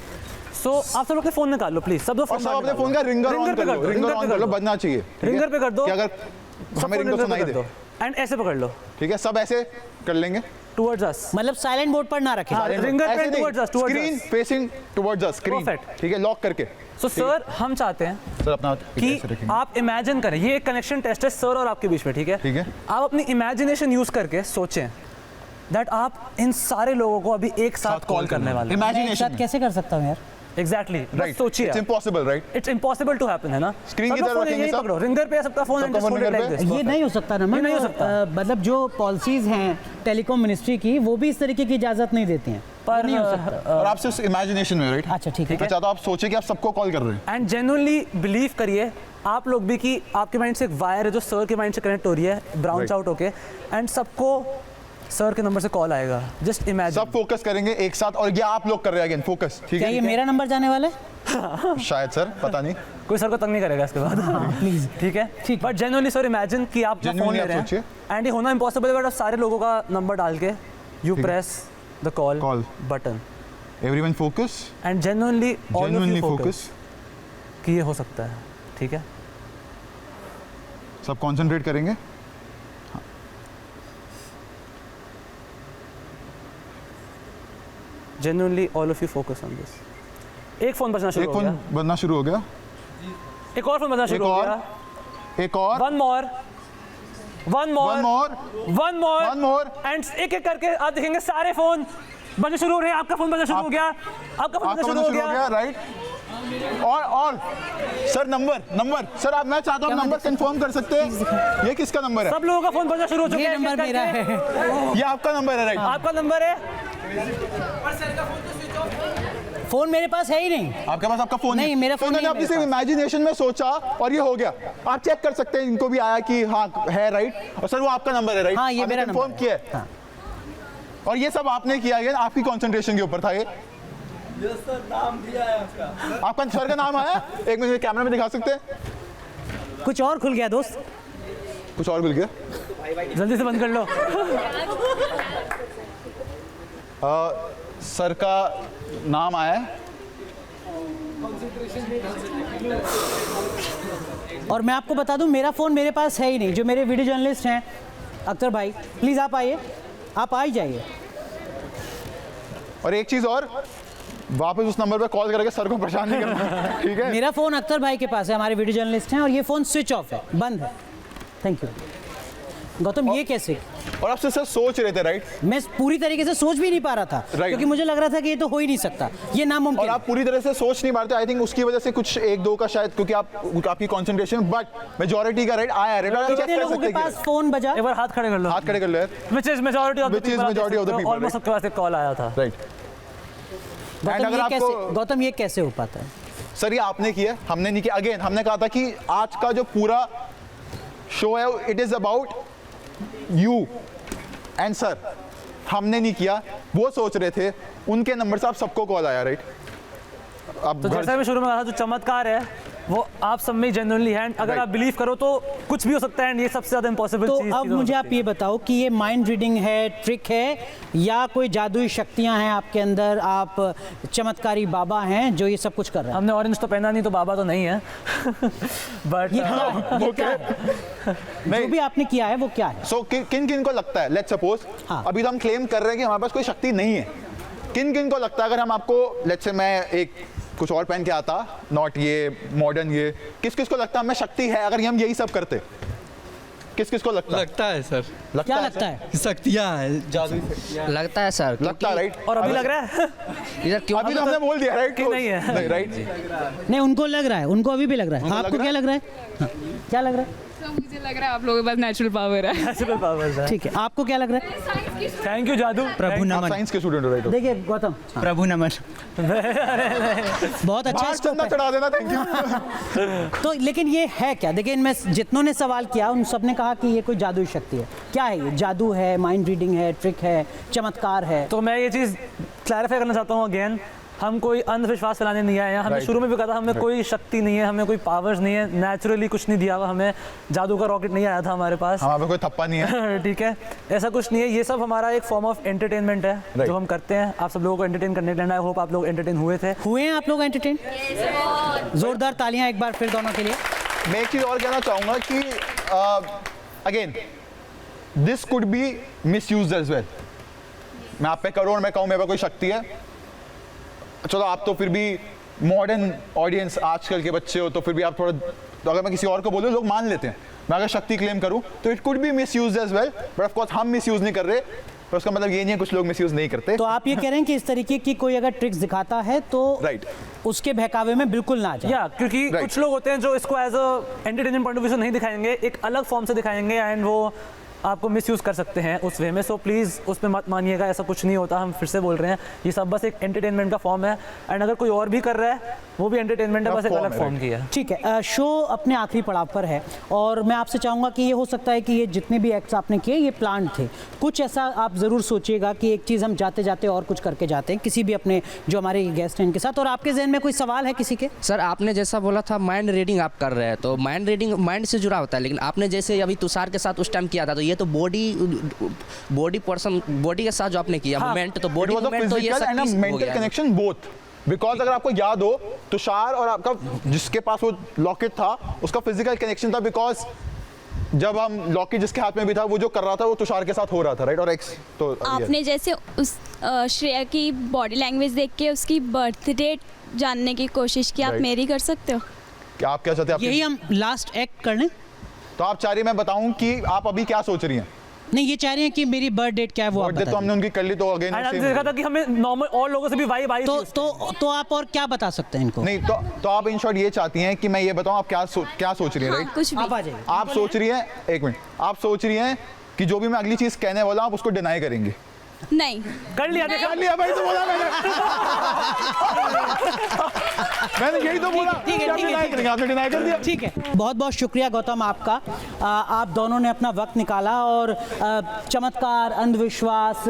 सो आप सब अपने फोन निकाल लो प्लीज, सब और सब अपने फोन का रिंगर ऑन कर लो, रिंगर ऑन कर लो, बजना चाहिए, रिंगर पे कर दो कि अगर हमें रिंगर सुनाई दे। एंड ऐसे पकड़ लो, ठीक है, सब ऐसे कर लेंगे टुवर्ड्स अस, मतलब साइलेंट मोड पर ना रखें। रिंगर पे टुवर्ड्स अस, स्क्रीन फेसिंग टुवर्ड्स अस, स्क्रीन, Perfect. ठीक है, लॉक करके। सो सर हम चाहते हैं सर अपना कि आप इमेजिन करें, ये एक कनेक्शन टेस्ट है सर और आपके बीच में, ठीक है। ठीक है। आप अपनी इमेजिनेशन यूज करके सोचें दैट आप इन सारे लोगों को अभी एक साथ कॉल करने वाले हैं। मैं एक इमेजिनेशन साथ कैसे कर सकता हूँ यार? एग्जैक्टली, राइट, सोचिए, it's impossible, right, it's impossible to happen, है ना। स्क्रीन की सबका तरफ phone रखेंगे यही सब? पकड़ो, रिंगर पे है सबका फोन, सबका phone ringer पे? ये नहीं हो सकता ना, ये नहीं हो सकता। मतलब जो पॉलिसीज हैं टेलीकॉम मिनिस्ट्री की, वो भी इस तरीके की इजाजत नहीं देती हैं। पर नहीं हो सकता। और आप सिर्फ इमेजिनेशन में, राइट। अच्छा ठीक है। मैं चाहता हूँ आप सोचिए कि आप सबको कॉल कर रहे हैं। एंड जेन्युइनली बिलीव करिए आप लोग भी कि आपके माइंड से एक वायर है जो सर के माइंड से कनेक्ट हो रही है, ब्राउंस आउट होके, एंड सबको सर के नंबर से कॉल आएगा। जस्ट इमेजिन, सब फोकस करेंगे एक साथ, और ये आप लोग कर रहे हैं अगेन, फोकस, ठीक क्या है। ये मेरा नंबर जाने वाला है? शायद सर, पता नहीं। कोई सर को तंग नहीं करेगा इसके बाद, प्लीज। ठीक है, ठीक। बट जेन्युइनली सर इमेजिन कि आप फोन Genuinely ले आप रहे सोचिए। हैं एंड ये होना इम्पॉसिबल है, बट आप सारे लोगों का नंबर डाल के you press the call button, everyone focus, and genuinely genuinely focus, कि ये हो सकता है, ठीक है। सब कंसंट्रेट करेंगे। Genuinely all of you focus on this. एक फोन बजना एक शुरू हो फोन गया, बनना शुरू हो गया, एक और फोन बजना एक शुरू हो और, गया, एक और, one more, one more, one more, one more, one more, and एक एक करके आप देखेंगे सारे फोन बजने शुरू हो रहे हैं। आपका फोन बजना शुरू हो गया, आपका फोन आपका बजना बनना शुरू हो गया, राइट। और सर नंबर सर, आप मैं चाहता हूँ नंबर कंफर्म कर सकते हैं, ये किसका नंबर है? सब लोगों का फोन बजना शुरू हो चुका ये है। नंबर मेरा है। ये आपका नंबर है, राइट। आपका नंबर है, फोन मेरे पास है ही नहीं। आपके पास आपका फोन नहीं, मेरा तो फोन मैंने नहीं अपनी है सिर्फ मेरे इमेजिनेशन में सोचा और ये हो गया। आप चेक कर सकते हैं, इनको भी आया कि हाँ है, राइट। और सर वो आपका नंबर है, राइट। हाँ, ये मेरा कंफर्म नंबर किया है। है। हाँ। और ये सब आपने किया है, आपकी कंसंट्रेशन के ऊपर था ये। आपका सर का नाम आया, एक मिनट कैमरा में दिखा सकते हैं? कुछ और खुल गया दोस्त। कुछ और मिल गया। जल्दी से बंद कर लो। सर का नाम आया है, और मैं आपको बता दूं, मेरा फ़ोन मेरे पास है ही नहीं। जो मेरे वीडियो जर्नलिस्ट हैं, अख्तर भाई, प्लीज़ आप आइए, आप आ ही जाइए। और एक चीज़ और, वापस उस नंबर पे कॉल करके सर को परेशान नहीं करना, ठीक है। मेरा फ़ोन अख्तर भाई के पास है, हमारे वीडियो जर्नलिस्ट हैं, और ये फ़ोन स्विच ऑफ है, बंद है। Thank you Gautam. ये कैसे? और आप सर सोच रहे थे, राइट। मैं पूरी तरीके से सोच भी नहीं पा रहा था, Right. क्योंकि मुझे लग रहा था कि ये तो हो ही नहीं सकता, ये नामुमकिन। और आप पूरी तरह से सोच नहीं पाते। आई थिंक उसकी वजह से कुछ एक दो का शायद, क्योंकि आपकी कंसंट्रेशन, बट मेजॉरिटी का राइट आया, राइट। कितने लोगों के पास फ़ोन बजा? एक बार हाथ खड़े कर लो, हाथ खड़े कर लो यार। which is majority of the Which is people, majority of the people, almost सबके पास एक कॉल आया था, राइट। गौतम ये कैसे हो पाता है? सर ये आपने किया, हमने नहीं किया। अगेन हमने कहा था कि आज का जो पूरा शो है, it is about you and sir. हमने नहीं किया, वो सोच रहे थे, उनके नंबर से आप सबको कॉल आया, राइट। अब तो जैसा मैं शुरू में कहा था, जो चमत्कार है वो आप सब में जेन्युइनली है। अगर Right. आप बिलीव करो तो कुछ भी हो सकता है, एंड ये सबसे ज़्यादा इम्पॉसिबल तो चीज़ अब मुझे आप ये बताओ कि ये माइंड रीडिंग है, ट्रिक है, या कोई जादुई शक्तियां हैं आपके अंदर, आप चमत्कारी बाबा हैं जो ये सब कुछ कर रहे हैं? हमने ऑरेंज तो पहना नहीं, तो बाबा तो नहीं है बट ये क्या है? ये क्या है? जो भी आपने किया है वो क्या है? सो किन किन को लगता है, लेट्स सपोज हाँ। अभी तो हम क्लेम कर रहे हैं कि हमारे पास कोई शक्ति नहीं है, किन किन को लगता है अगर हम आपको लेट्स से मैं एक कुछ और पहन के आता, नॉट ये मॉडर्न, ये किस किस को लगता है हमें शक्ति है अगर हम यही सब करते? किस किस को लगता लगता है सर, क्या है लगता सर? है? शक्तियाँ हैं, जादुई शक्तियाँ। लगता है सर, लगता है, राइट? और अभी लग रहा है इधर क्यों अभी तो हमने बोल दिया, राइट? कि नहीं है। नहीं, राइट? नहीं, उनको लग रहा है, उनको अभी भी लग रहा है। उनको आपको लग क्या रहा लग रहा है? हाँ, क्या लग रहा है? तो मुझे लग रहा है आप लोगों के पास नेचुरल पावर है। नेचुरल पावर्स है। ठीक है, आपको क्या लग रहा है? थैंक यू जादू। प्रभु आप नमन, साइंस के स्टूडेंट हो, राइट? देखिए गौतम, प्रभु नमन। बहुत अच्छा बाहर स्कोप चंदा है। चढ़ा देना, थैंक यू। तो लेकिन ये है क्या? देखिए, इनमें जितनों ने सवाल किया उन सब ने कहा कि ये कोई जादुई शक्ति है। क्या है ये? जादू है, माइंड रीडिंग है, ट्रिक है, चमत्कार है? तो मैं ये चीज़ क्लैरिफाई करना चाहता हूँ अगेन, हम कोई अंधविश्वास फैलाने नहीं आए हैं। हमने Right. शुरू में भी कहा था हमें कोई शक्ति नहीं है, हमें कोई पावर्स नहीं है, नेचुरली कुछ नहीं दिया हुआ हमें, जादू का रॉकेट नहीं आया था हमारे पास। हमारे पे कोई थप्पा नहीं है। ठीक है, ऐसा कुछ नहीं है, ये सब हमारा एक फॉर्म ऑफ एंटरटेनमेंट है Right. जो हम करते हैं आप सब लोगों को एंटरटेन करने के लिए। आई होप आप लोग एंटरटेन हुए थे। हुए हैं आप लोग एंटरटेन? जोरदार तालियां एक बार फिर दोनों के लिए। मैं एक चीज़ और कहना चाहूँगा कि again this could be misuse as well. मैं आप पे करूँ और मैं कहूँ मेरे पे कोई शक्ति है, चलो आप तो फिर भी मॉडर्न ऑडियंस, आजकल के बच्चे हो, तो फिर भी आप थोड़ा, तो अगर मैं किसी और को बोलूँ लोग मान लेते हैं। मैं अगर शक्ति क्लेम करूँ तो it could be misuse as well, but of course हम मिस यूज़ नहीं कर रहे, पर उसका मतलब ये नहीं है कुछ लोग मिस यूज़ नहीं करते। तो आप ये कह रहे हैं कि इस तरीके की कोई अगर ट्रिक्स दिखाता है तो Right. उसके बहकावे में बिल्कुल ना आ जाए। या क्योंकि Right. कुछ लोग होते हैं जो इसको as a entertainment point of view से नहीं दिखाएंगे, एक अलग फॉर्म से दिखाएंगे एंड वो आपको मिसयूज कर सकते हैं उस वे में। सो प्लीज़ उस पर मत मानिएगा, ऐसा कुछ नहीं होता। हम फिर से बोल रहे हैं, ये सब बस एक एंटरटेनमेंट का फॉर्म है, एंड अगर कोई और भी कर रहा है वो भी एंटरटेनमेंट है, बस एक form अलग है, फॉर्म की है। ठीक है, शो अपने आखिरी पड़ाव पर है और मैं आपसे चाहूँगा कि ये हो सकता है कि ये जितने भी एक्ट्स आपने किए ये प्लान थे। कुछ ऐसा आप ज़रूर सोचिएगा कि एक चीज़ हम जाते जाते और कुछ करके जाते हैं, किसी भी अपने जो हमारे गेस्ट हैं इनके साथ। और आपके जहन में कोई सवाल है किसी के? सर आपने जैसा बोला था माइंड रीडिंग आप कर रहे हैं, तो माइंड रीडिंग माइंड से जुड़ा होता है, लेकिन आपने जैसे अभी तुषार के साथ उस टाइम किया था, तो ये तो बॉडी पर्सन, बॉडी के साथ जो आपने किया मूवमेंट, तो बॉडी मूवमेंट तो ये फिजिकल एंड शक्ति हो मेंटल गया। Connection both. बिकॉज अगर आपको याद हो, तुषार और आपका जिसके पास वो लॉकेट था उसका फिजिकल कनेक्शन था, बिकॉज जब हम लॉकेट जिसके हाथ में भी था वो जो कर रहा था वो तुषार के साथ हो रहा था, राइट? और एक्स तो आपने जैसे उस श्रेया की बॉडी लैंग्वेज देख के उसकी बर्थ डेट जानने की कोशिश की, आप Right. मेरी कर सकते हो? क्या आप क्या चाहते हैं? यही हम लास्ट एक्ट कर लें? तो आप चाह रही हैं मैं बताऊं कि आप अभी क्या सोच रही हैं? नहीं, ये चाह रहे हैं कि मेरी बर्थ डेट क्या है वो आप बर्थडे तो बता हमने उनकी कर ली, तो अगेन एंड हमने देखा था कि हमें नॉर्मल और लोगों से भी वाइब आई दें। थी। तो आप और क्या बता सकते हैं इनको? नहीं, तो आप इन शॉर्ट ये चाहती हैं कि मैं ये बताऊं आप क्या सोच रही हैं, हाँ, राइट? कुछ भी। आप आ जाइए। आप सोच रही हैं, एक मिनट, आप सोच रही हैं कि जो भी मैं अगली चीज कहने वाला हूं आप उसको डिनाई करेंगे। नहीं, कर लिया, देखा कर लिया भाई, तो बोला मैंने। मैंने यही तो बोला। ठीक है, कि आप ठीक है, deny ठीक है। करेंगे, आपने डिनाई कर दिया। ठीक है, बहुत बहुत शुक्रिया गौतम आपका। आप दोनों ने अपना वक्त निकाला और चमत्कार, अंधविश्वास,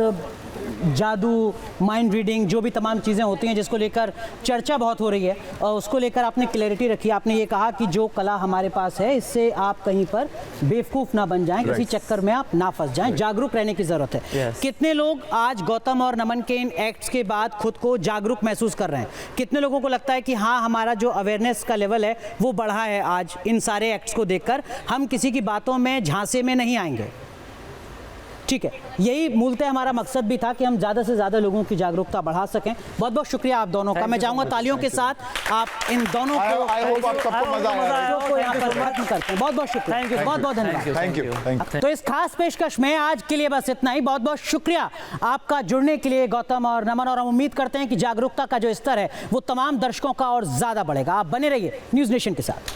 जादू, माइंड रीडिंग, जो भी तमाम चीज़ें होती हैं जिसको लेकर चर्चा बहुत हो रही है, और उसको लेकर आपने क्लैरिटी रखी। आपने ये कहा कि जो कला हमारे पास है इससे आप कहीं पर बेवकूफ़ ना बन जाएं, किसी चक्कर में आप ना फंस जाएं, जागरूक रहने की ज़रूरत है। Yes. कितने लोग आज गौतम और नमन के इन एक्ट्स के बाद खुद को जागरूक महसूस कर रहे हैं? कितने लोगों को लगता है कि हाँ, हमारा जो अवेयरनेस का लेवल है वो बढ़ा है आज इन सारे एक्ट्स को देखकर? हम किसी की बातों में झांसे में नहीं आएंगे। ठीक है, यही मूलतः हमारा मकसद भी था कि हम ज़्यादा से ज़्यादा लोगों की जागरूकता बढ़ा सकें। बहुत बहुत शुक्रिया आप दोनों का। मैं चाहूँगा तालियों के साथ आप इन दोनों को आई होप आप सबको मजा आया। को यहाँ पर खत्म करते हैं। बहुत बहुत शुक्रिया, बहुत बहुत धन्यवाद। Thank you. तो इस खास पेशकश में आज के लिए बस इतना ही। बहुत बहुत शुक्रिया आपका जुड़ने के लिए गौतम और नमन, और हम उम्मीद करते हैं कि जागरूकता का जो स्तर है वो तमाम दर्शकों का और ज़्यादा बढ़ेगा। आप बने रहिए न्यूज़ नेशन के साथ।